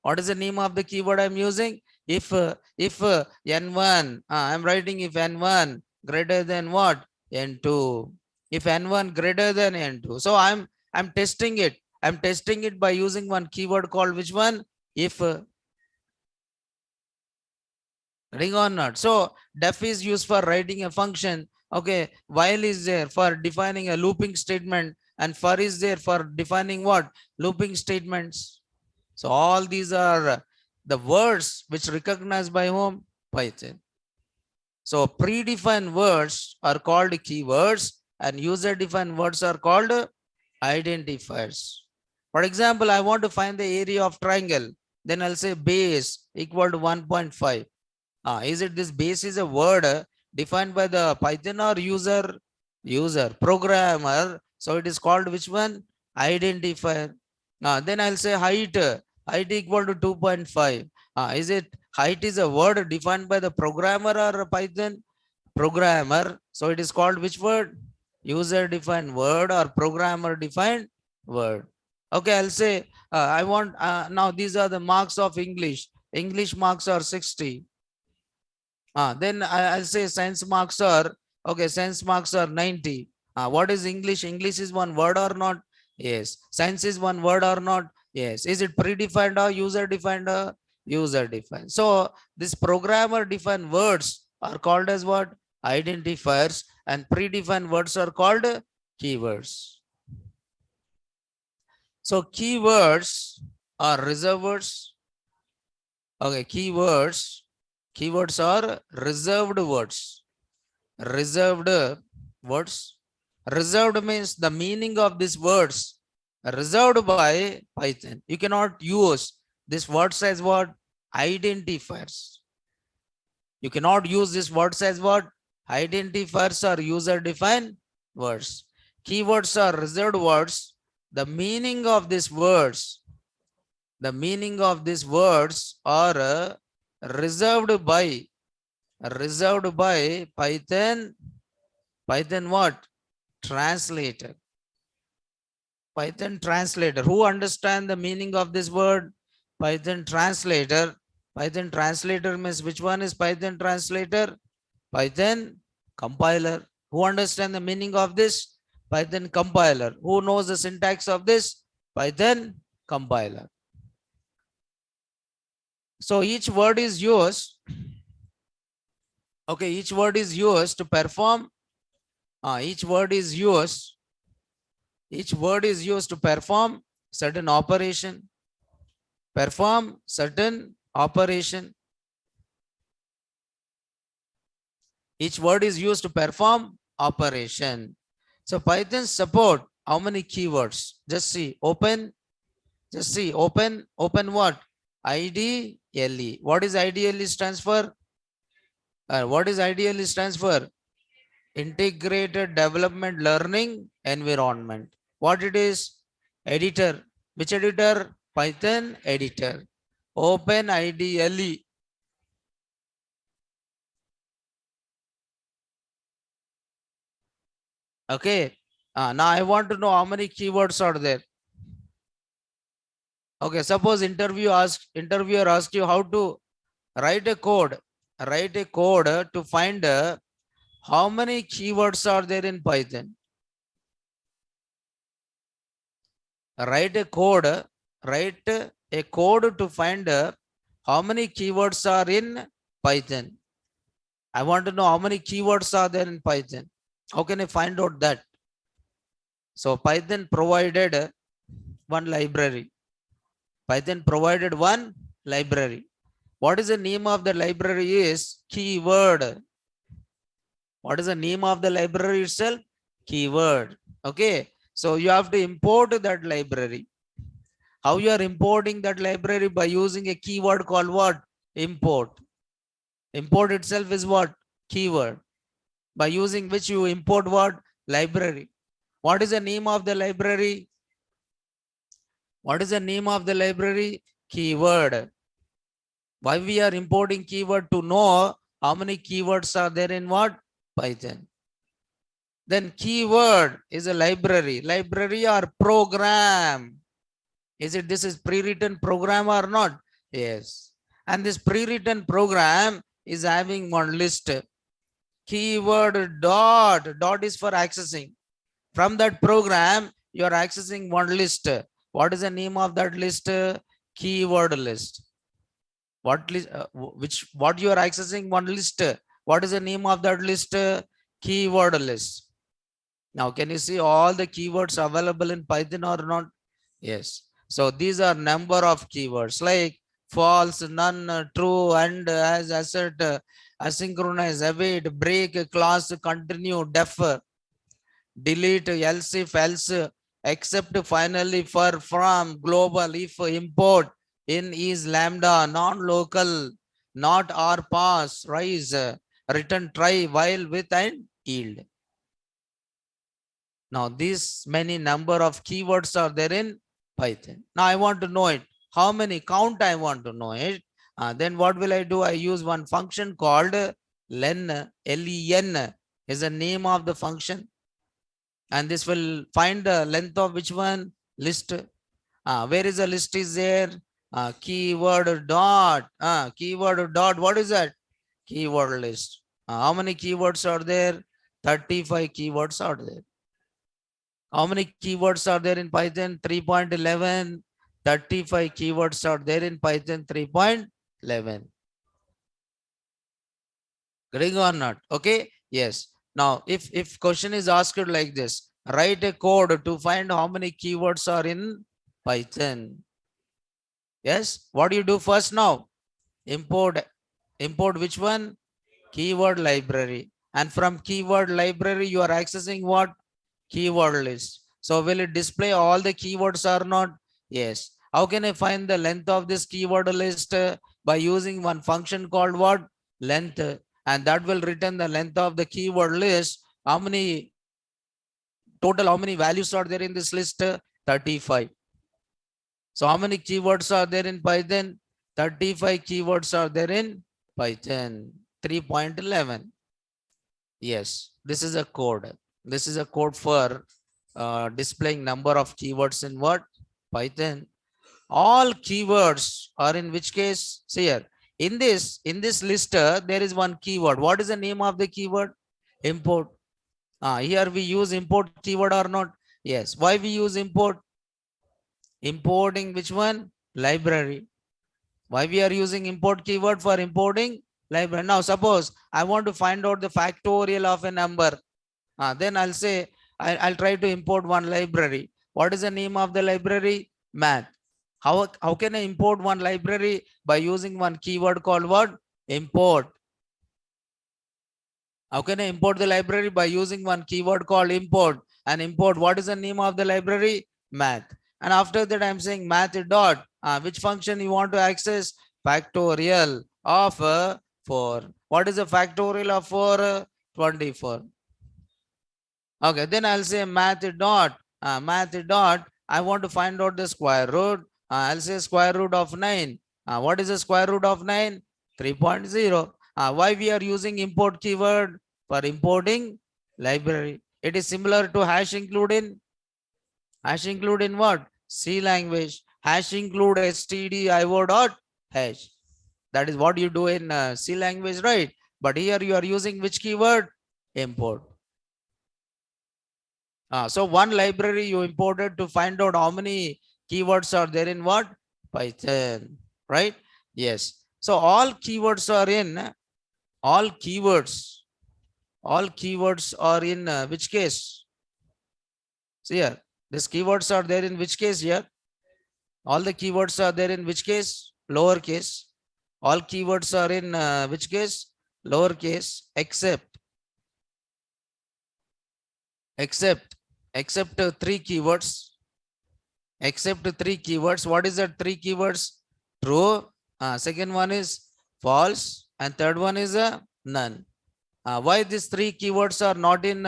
A: What is the name of the keyword I'm using? If N1, I'm writing if N1 greater than what? N2. If N1 greater than N2. So I'm testing it. I'm testing it by using one keyword called which one? If. Ring or not. So def is used for writing a function. Okay. While is there for defining a looping statement, and for is there for defining what? Looping statements. So all these are the words which recognized by whom? Python. So predefined words are called keywords and user defined words are called identifiers. For example, I want to find the area of triangle. Then I'll say base equal to 1.5. Is it this base is a word defined by the Python or user? User, programmer. So it is called which one? Identifier. Then I'll say height. Height equal to 2.5. Is it height is a word defined by the programmer or Python? Programmer. So it is called which word? User defined word or programmer defined word. Okay, I'll say I want now these are the marks of English. English marks are 60. Then I'll say science marks are, okay, science marks are 90. What is English? English is one word or not? Yes. Science is one word or not? Yes. Is it predefined or user defined? User defined. So this programmer defined words are called as what? Identifiers, and predefined words are called keywords. So keywords are reserved words. Okay, keywords are reserved words. Reserved words. Reserved means the meaning of these words reserved by Python. You cannot use these words as what? Identifiers. You cannot use these words as what? Identifiers or user defined words. Keywords are reserved words. The meaning of these words, are reserved by Python. Python what? Translator. Python translator. Who understand the meaning of this word? Python translator. Python translator means which one is Python translator? Python compiler. Who understand the meaning of this? Python compiler. Who knows the syntax of this? Python compiler. So each word is used. Okay, each word is used to perform. Each word is used to perform certain operation. Perform certain operation. Each word is used to perform operation. So Python support how many keywords? Just see, open, just see, open what? IDLE. What is IDLE stands for? What is IDLE stands for? Integrated Development Learning Environment. What it is? Editor. Which editor? Python editor. Open IDLE. Okay. Now I want to know how many keywords are there. Okay. Suppose interviewer asks you how to write a code. Write a code to find how many keywords are there in Python. Write a code to find how many keywords are in Python. I want to know how many keywords are there in Python. How can I find out that? So Python provided one library. Python provided one library. What is the name of the library is keyword. What is the name of the library itself? Keyword. Okay. So you have to import that library. How you are importing that library? By using a keyword called what? Import. Import itself is what? Keyword. By using which you import what? Library. What is the name of the library? What is the name of the library? Keyword. Why we are importing keyword? To know how many keywords are there in what? Python. Then keyword is a library. Library or program. This is pre-written program or not? Yes. And this pre-written program is having one list. Keyword dot is for accessing. From that program, you are accessing one list. What is the name of that list? Keyword list. What list? What you are accessing? One list. What is the name of that list? Keyword list. Now, can you see all the keywords available in Python or not? Yes. So these are number of keywords like false, none, true, and as assert, asynchronize, await, break, class, continue, defer, delete, else if, else, except, finally, for, from, global, if, import, in, is, lambda, non-local, not, or, pass, rise, return, try, while, with, and yield. Now these many number of keywords are there in Python. Now I want to know it. How many? Count I want to know it. Then what will I do? I use one function called len, L-E-N is the name of the function. And this will find the length of which one? List. Where is the list is there? Keyword dot. Keyword dot. What is that? Keyword list. How many keywords are there? 35 keywords are there. How many keywords are there in Python? 3.11. 35 keywords are there in Python 3.11. Getting or not? Okay. Yes. Now, if question is asked like this, write a code to find how many keywords are in Python. Yes. What do you do first now? Import which one? Keyword library. And from keyword library, you are accessing what? Keyword list. So will it display all the keywords or not? Yes. How can I find the length of this keyword list? By using one function called what? Length. And that will return the length of the keyword list. How many values are there in this list? 35. So how many keywords are there in Python? 35 keywords are there in Python 3.11. Yes, this is a code. This is a code for displaying number of keywords in what? Python. All keywords are in which case? See here. In this list, there is one keyword. What is the name of the keyword? Import. Here we use import keyword or not? Yes. Why we use import? Importing which one? Library. Why we are using import keyword? For importing library. Now suppose I want to find out the factorial of a number. Then I'll say I'll try to import one library. What is the name of the library? Math. How can I import one library? By using one keyword called what? Import. How can I import the library? By using one keyword called import. and import. What is the name of the library? Math. And after that, I'm saying math dot. Which function you want to access? Factorial of 4. What is the factorial of 4? 24. Okay, then I'll say math dot. I want to find out the square root. I'll say square root of 9. What is the square root of 9? 3.0. Why we are using import keyword? For importing library. It is similar to hash include in what? C language. Hash include stdio dot hash. That is what you do in C language, right? But here you are using which keyword? Import. So one library you imported to find out how many keywords are there in what? Python, right? Yes. So all keywords are in, all keywords are in which case? See here, these keywords are there in which case here? All the keywords are there in which case? Lower case. All keywords are in which case? Lower case, except three keywords. Except three keywords. What is that three keywords? True. Second one is false. And third one is none. Why these three keywords are not in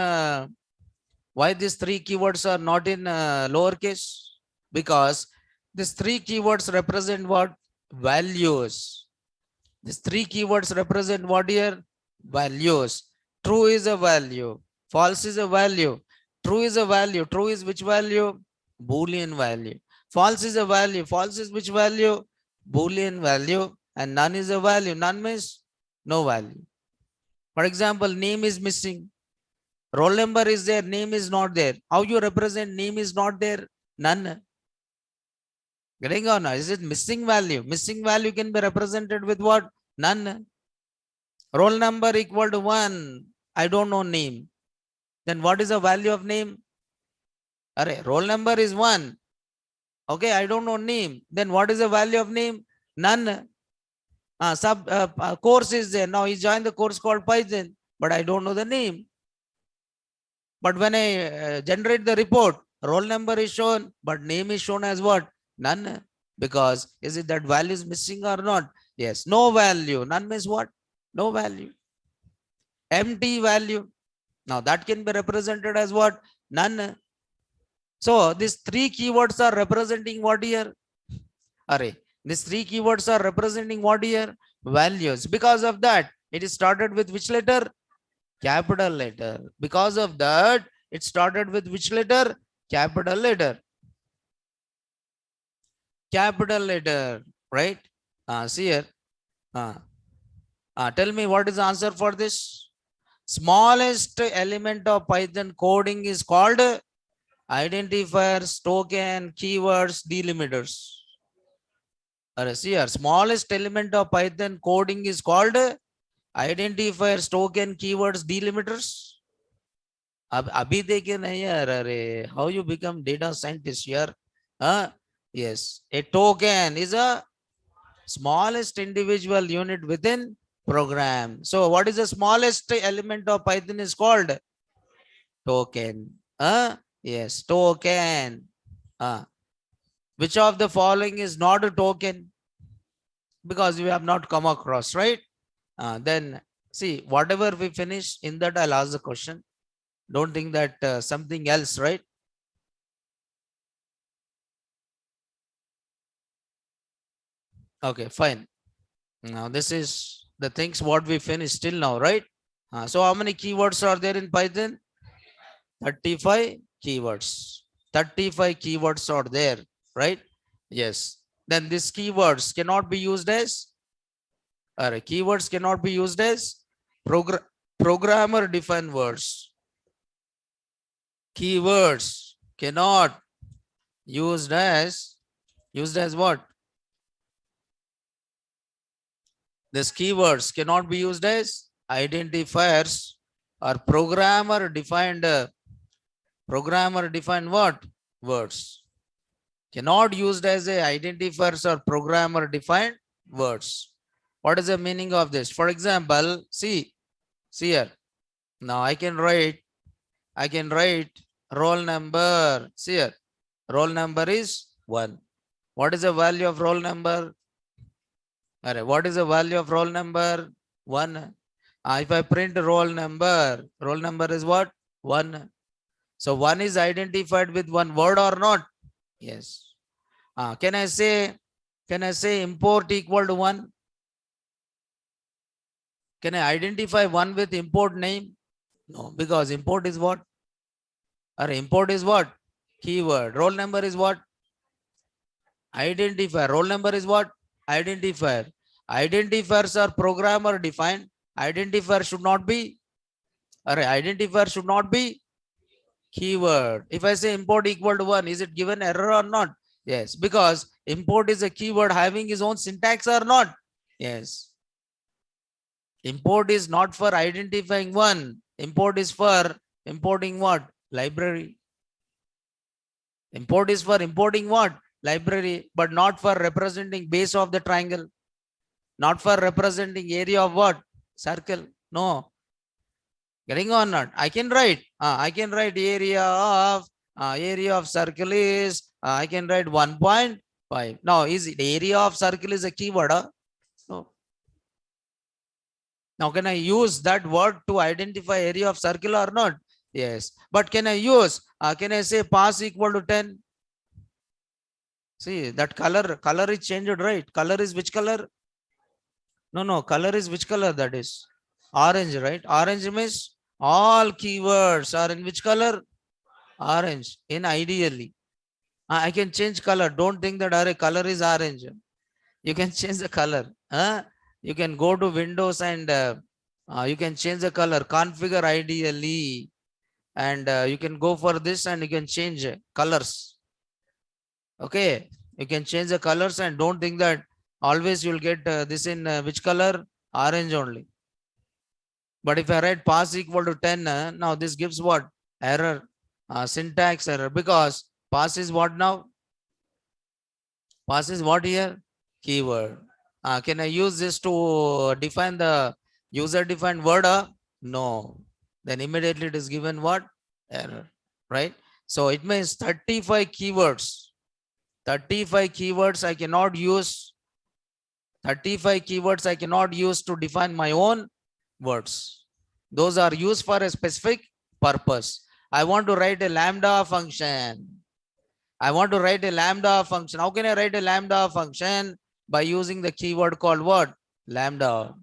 A: lowercase? Because these three keywords represent what? Values. These three keywords represent what here? Values. True is a value. False is a value. True is a value. True is which value? Boolean value. False is a value. False is which value? Boolean value. And none is a value. None means no value. For example, name is missing. Roll number is there. Name is not there. How you represent name is not there? None. Getting on? Is it missing value? Missing value can be represented with what? None. Roll number equal to 1. I don't know name. Then what is the value of name? Array, roll number is 1. Okay, I don't know name. Then what is the value of name? None. Course is there. Now he joined the course called Python, but I don't know the name. But when I generate the report, roll number is shown, but name is shown as what? None. Because is it that value is missing or not? Yes, no value. None means what? No value. Empty value. Now that can be represented as what? None. So these three keywords are representing what here? Array. These three keywords are representing what here? Values. Because of that, it is started with which letter? Capital letter. Because of that, it started with which letter? Capital letter. Capital letter, right? See here. Tell me what is the answer for this? Smallest element of Python coding is called identifiers, token, keywords, delimiters. See here, smallest element of Python coding is called identifiers, token, keywords, delimiters. Abhi dekhe nahi yaar, how you become data scientist here? Yes, a token is a smallest individual unit within program. So what is the smallest element of Python is called? Token. Yes, token. Which of the following is not a token? Because we have not come across, right? Then see, whatever we finish in that, I'll ask the question. Don't think that something else, right? Okay, fine. Now this is the things what we finished till now, right? So how many keywords are there in Python? 35 keywords. 35 keywords are there, right? Yes. Then these keywords cannot be used as, keywords cannot be used as programmer defined words. Keywords cannot used as what? These keywords cannot be used as identifiers or programmer defined what? Words. Cannot used as a identifiers or programmer defined words. What is the meaning of this? For example, see here. Now I can write roll number. See here, roll number is 1. What is the value of roll number? Alright, what is the value of roll number? 1. If I print roll number is what? 1. So 1 is identified with one word or not? Yes. Can I say import equal to 1? Can I identify 1 with import name? No, because import is what? Or import is what? Keyword. Roll number is what? Identifier. Roll number is what? Identifier. Identifiers are programmer defined. Identifier should not be, keyword. If I say import equal to 1, is it given error or not? Yes, because import is a keyword having its own syntax or not? Yes. Import is not for identifying 1. Import is for importing what? Library. Import is for importing what? Library, but not for representing base of the triangle. Not for representing area of what? Circle. No. Getting on not? I can write area of circle is, I can write 1.5. Now, is it area of circle is a keyword? No. Now, can I use that word to identify area of circle or not? Yes. But can I say pass equal to 10? See, that color is changed, right? Color is which color? No, color is which color that is? Orange, right? Orange means all keywords are in which color? Orange. In ideally. I can change color. Don't think that our color is orange. You can change the color. You can go to Windows and you can change the color. Configure ideally. And you can go for this and you can change colors. Okay. You can change the colors and don't think that always you'll get this in which color? Orange only. But if I write pass equal to 10, now this gives what? Error. Syntax error, because pass is what now? Pass is what here? Keyword. Can I use this to define the user defined word? No. Then immediately it is given what? Error. Right? So it means 35 keywords. 35 keywords I cannot use. 35 keywords I cannot use to define my own words. Those are used for a specific purpose. I want to write a lambda function. How can I write a lambda function? By using the keyword called what? Lambda.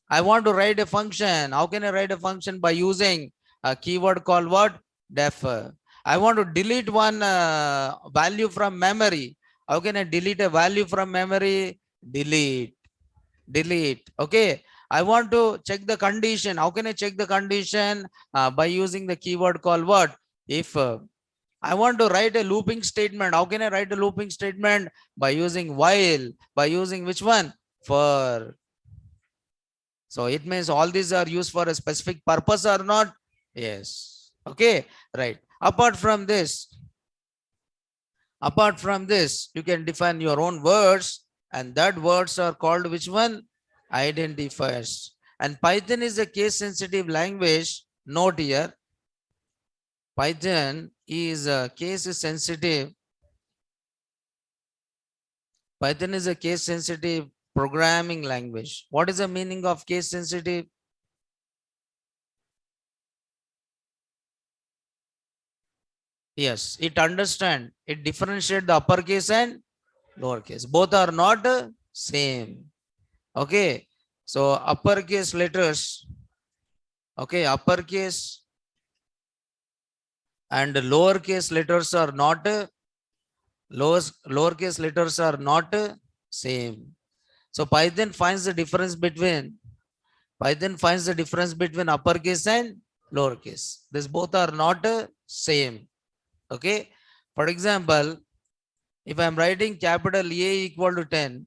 A: I want to write a function. How can I write a function? By using a keyword called what? Def. I want to delete one value from memory. How can I delete a value from memory? Delete. Okay. I want to check the condition. How can I check the condition? By using the keyword called what? If. I want to write a looping statement. How can I write a looping statement? By using while. By using which one? For. So it means all these are used for a specific purpose or not? Yes. Okay. Right. Apart from this, you can define your own words, and that words are called which one? Identifiers. And Python is a case sensitive language. Note here. Python is a case sensitive. Python is a case sensitive programming language. What is the meaning of case sensitive? Yes, it understand. It differentiate the uppercase and lowercase. Both are not same. Okay. So uppercase letters. Okay, uppercase and lowercase letters are not lowercase letters are not same. So Python finds the difference between uppercase and lowercase. These both are not same. Okay. For example, if I am writing capital A equal to 10,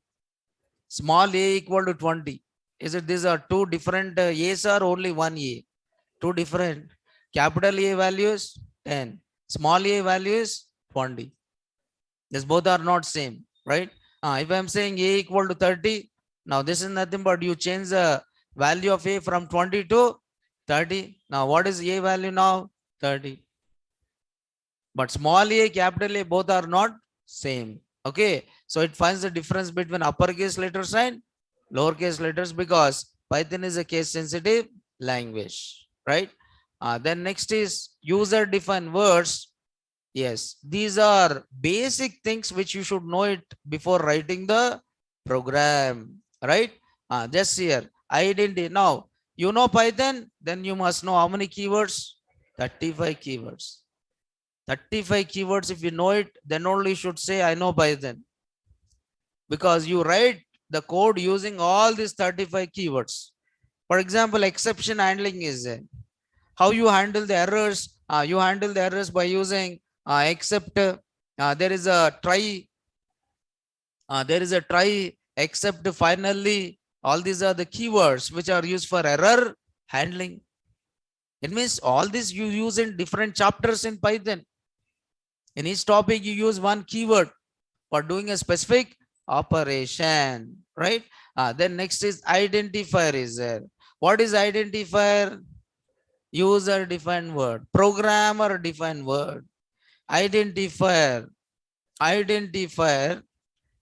A: small a equal to 20, is it these are two different A's or only one A? Two different. Capital A values 10, small a values 20. These both are not same, right? If I am saying A equal to 30, now this is nothing but you change the value of A from 20 to 30. Now what is A value now? 30. But small a, capital A, both are not same. Okay. So it finds the difference between uppercase letters and lowercase letters because Python is a case sensitive language, right? Then next is user defined words. Yes, these are basic things which you should know it before writing the program, right? Just here, identity. Now, you know Python, then you must know how many keywords? 35 keywords. 35 keywords. If you know it, then only you should say, I know Python. Because you write the code using all these 35 keywords. For example, exception handling is how you handle the errors. You handle the errors by using except. There is a try. There is a try, except, finally. All these are the keywords which are used for error handling. It means all this you use in different chapters in Python. In each topic, you use one keyword for doing a specific operation, right? Then next is identifier is there. What is identifier? User defined word, programmer defined word, identifier. Identifier.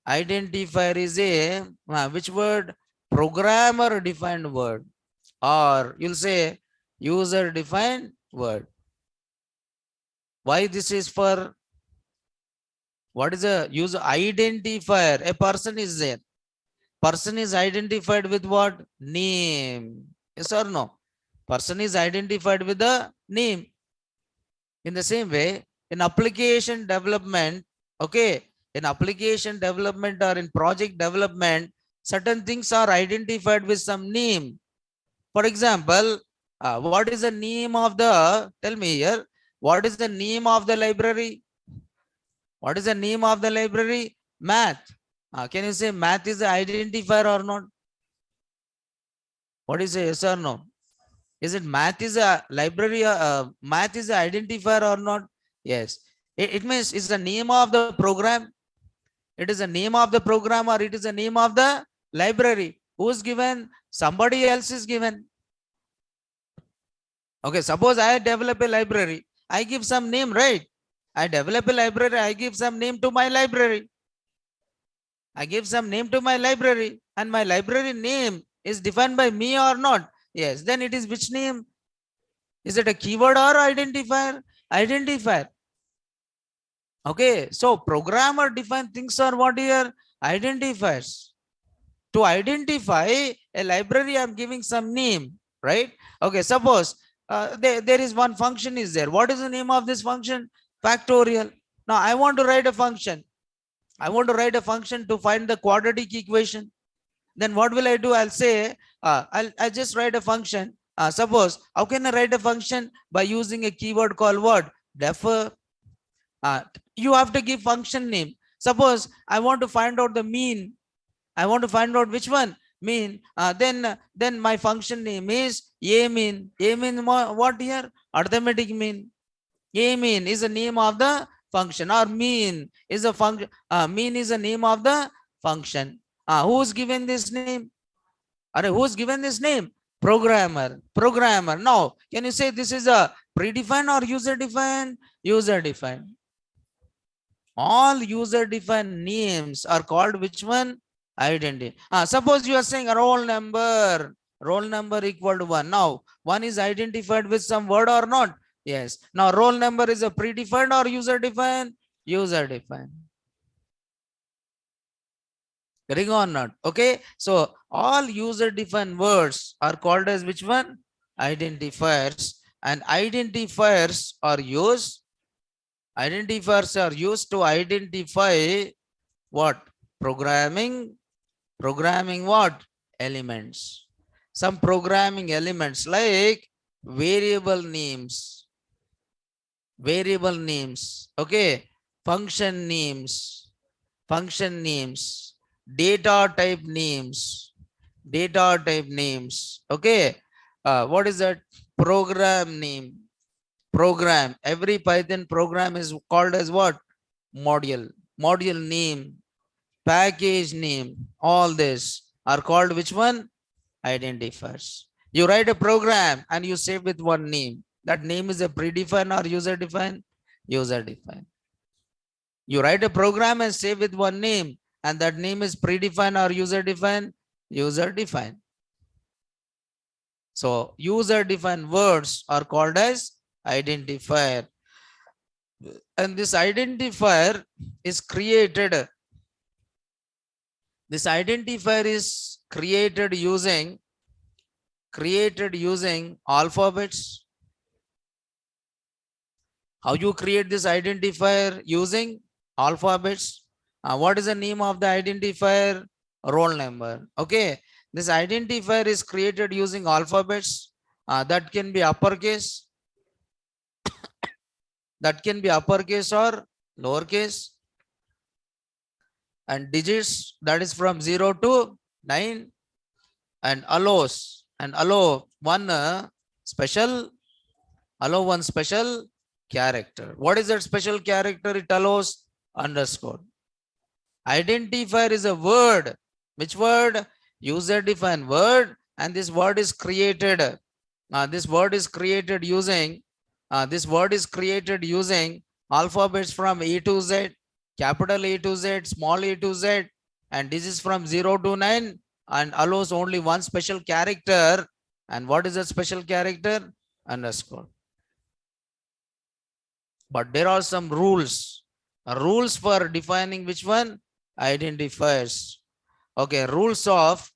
A: Identifier is a which word? Programmer defined word, or you'll say user defined word. Why this is for? What is a user identifier? A person is there. Person is identified with what? Name. Yes or no? Person is identified with the name. In the same way, in application development, okay, in application development or in project development, certain things are identified with some name. For example, what is the name of the, tell me here, what is the name of the library? What is the name of the library? Math. Can you say math is the identifier or not? What is it, yes or no? Is it math is a library? Math is an identifier or not? Yes. It means it's the name of the program. It is the name of the program, or it is the name of the library. Who's given? Somebody else is given. Okay, suppose I develop a library. I give some name, right? I develop a library. I give some name to my library. I give some name to my library, and my library name is defined by me or not? Yes. Then it is which name? Is it a keyword or identifier? Identifier. Okay. So programmer defined things are what here? Identifiers. To identify a library, I'm giving some name, right? Okay. Suppose there is one function is there. What is the name of this function? Factorial. Now I want to write a function. I want to write a function to find the quadratic equation. Then what will I do? I'll say, I'll just write a function. Suppose, how can I write a function? By using a keyword called what? Def. You have to give function name. Suppose I want to find out the mean. I want to find out which one? Mean. Then my function name is a mean. A mean what here? Arithmetic mean. A mean is the name of the function, or mean is a function. Mean is the name of the function. Who's given this name? Who's given this name? Programmer. Programmer. Now, can you say this is a predefined or user defined? User defined. All user defined names are called which one? Identity. Suppose you are saying a roll number. Roll number equal to 1. Now, 1 is identified with some word or not? Yes. Now, roll number is a predefined or user defined? User defined. Getting on not? Okay. So all user defined words are called as which one? Identifiers. And identifiers are used. Identifiers are used to identify what? Programming. Programming what? Elements. Some programming elements like variable names. Variable names. Okay. Function names. Function names. Data type names. Data type names. Okay. What is that? Program name. Program. Every Python program is called as what? Module. Module name. Package name. All this are called which one? Identifiers. You write a program and you save with one name. That name is a predefined or user defined? user defined. You write a program and say with one name, and that name is predefined or user defined, user defined. So user defined words are called as identifier. And this identifier is created. This identifier is created using alphabets. How you create this identifier? Using alphabets. What is the name of the identifier? Roll number. Okay. This identifier is created using alphabets. That can be uppercase. That can be uppercase or lowercase. And digits, that is from 0 to 9. And allow one special character. What is that special character? It allows underscore. Identifier is a word. Which word? User defined word. And this word is created. This word is created using alphabets from A to Z, capital A to Z, small a to Z, and this is from 0 to 9 and allows only one special character. And what is that special character? Underscore. But there are some rules. Rules for defining which one? Identifiers. Okay, rules of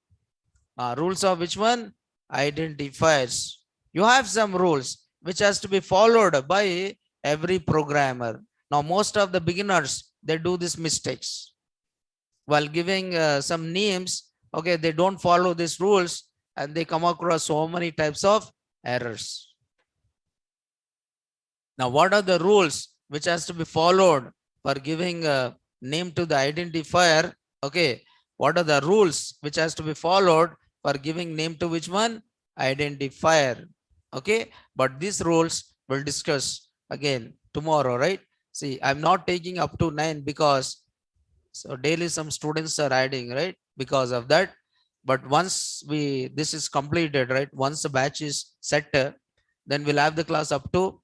A: which one? Identifiers. You have some rules which has to be followed by every programmer. Now, most of the beginners, they do these mistakes. While giving some names, okay, they don't follow these rules and they come across so many types of errors. Now, what are the rules which has to be followed for giving a name to the identifier? Okay, what are the rules which has to be followed for giving name to which one? Identifier. Okay, but these rules we'll discuss again tomorrow, right? See, I'm not taking up to 9 because so daily some students are adding, right? Because of that. But once this is completed, right? Once the batch is set, then we'll have the class up to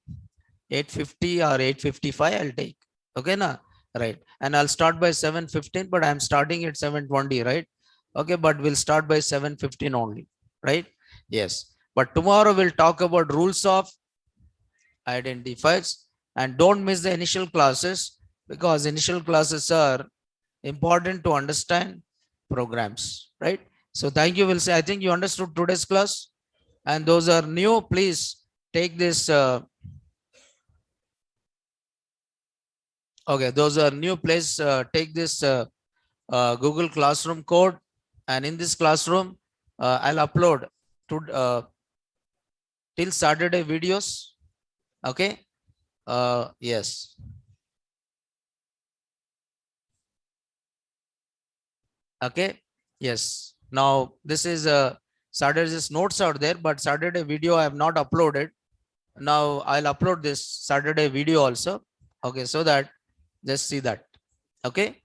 A: 8:50 or 8:55. I'll take. Okay, na? Right. And I'll start by 7:15, but I'm starting at 7:20, right? Okay, but we'll start by 7:15 only, right? Yes. But tomorrow we'll talk about rules of identifiers, and don't miss the initial classes because initial classes are important to understand programs, right? So thank you. Will say, I think you understood today's class, and those are new, please take this. Okay, those are new, please take this Google Classroom code, and in this classroom, I'll upload to till Saturday videos. Okay. Yes. Okay. Yes. Now this is Saturday's notes out there, but Saturday video I have not uploaded. Now I'll upload this Saturday video also. Okay, so that just see that. Okay.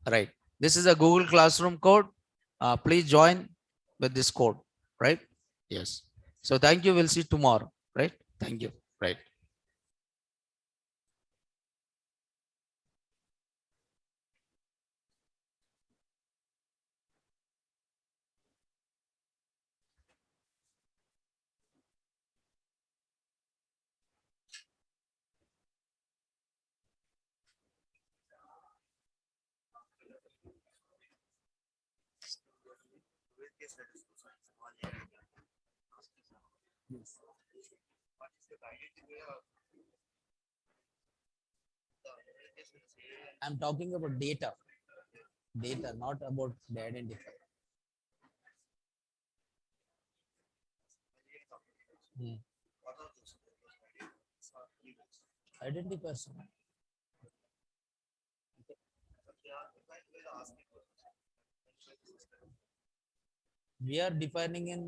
A: Right. This is a Google Classroom code. Please join with this code. Right. Yes. So thank you. We'll see tomorrow. Right. Thank you. Right. I'm talking about data. Data, not about the identifier. Hmm. Identifiers. We are defining in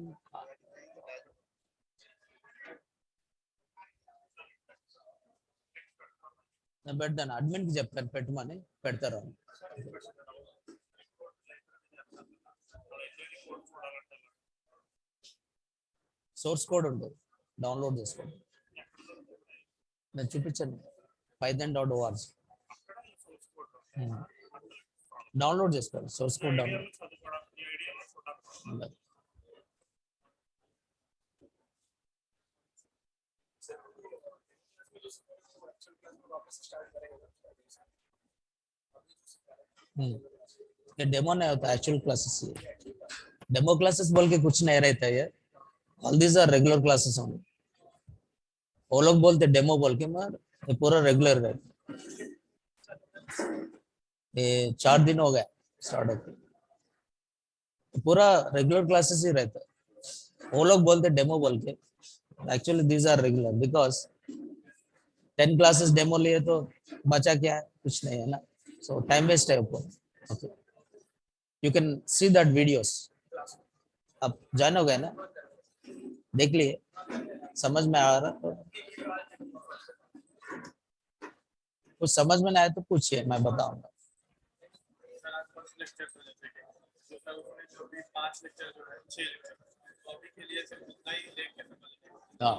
A: పెడతాను admin కి చెప్తాను పెట్టమని పెడతారు source code ఉంటుంది download చేసుకోండి నేను చూపించాను python.org. Download చేసుకోవాలి, సోర్స్ కోడ్ డౌన్లోడ్. ये डेमो नहीं होता, एक्चुअल क्लासेस. डेमो क्लासेस बोल के कुछ नहीं रहता है, all these are regular classes only. वो लोग बोलते डेमो बोल के, मगर ये पूरा रेगुलर रहता. ये 4 दिन हो गया स्टार्ट होते, पूरा रेगुलर क्लासेस ही रहता है. वो लोग बोलते डेमो बोल के, actually these are regular, because 10 classes demo लिए तो बचा क्या है, कुछ नहीं है ना. सो टाइम वेस्ट है ऊपर. Okay, you can see that videos. अब ज्वाइन हो गए ना, देख लिए, समझ में आ रहा तो कुछ समझ में नहीं आया तो पूछिए, मैं बताऊंगा. हाँ,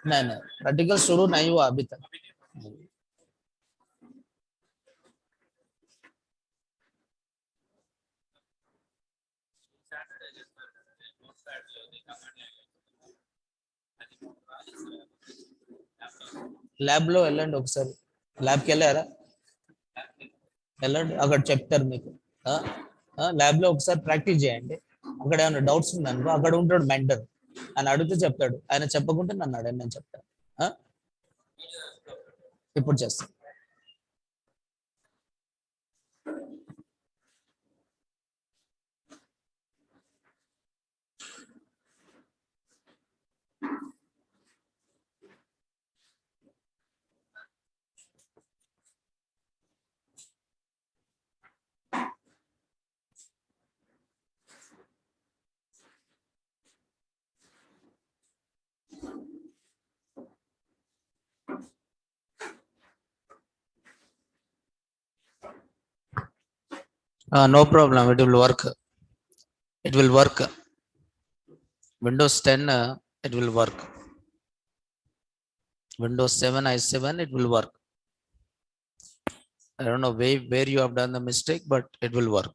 A: नहीं नहीं, प्रैक्टिकल शुरू नहीं हुआ अभी तक. ల్యాబ్ లో వెళ్ళండి ఒకసారి, ల్యాబ్కి వెళ్ళారా? వెళ్ళండి, అక్కడ చెప్తారు మీకు. ల్యాబ్ లో ఒకసారి ప్రాక్టీస్ చేయండి. అక్కడ ఏమైనా డౌట్స్ ఉందనుకో, అక్కడ ఉంటాడు మెంటర్, ఆయన అడిగితే చెప్తాడు. ఆయన చెప్పకుంటే నన్ను అడగండి, నేను చెప్తాను. ఇప్పుడు చేస్తాను. No problem, it will work. It will work. Windows 10, it will work. Windows 7, i7, it will work. I don't know where you have done the mistake, but it will work.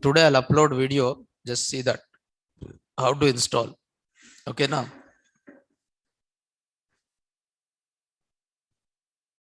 A: Today I'll upload video, just see that how to install. Okay now.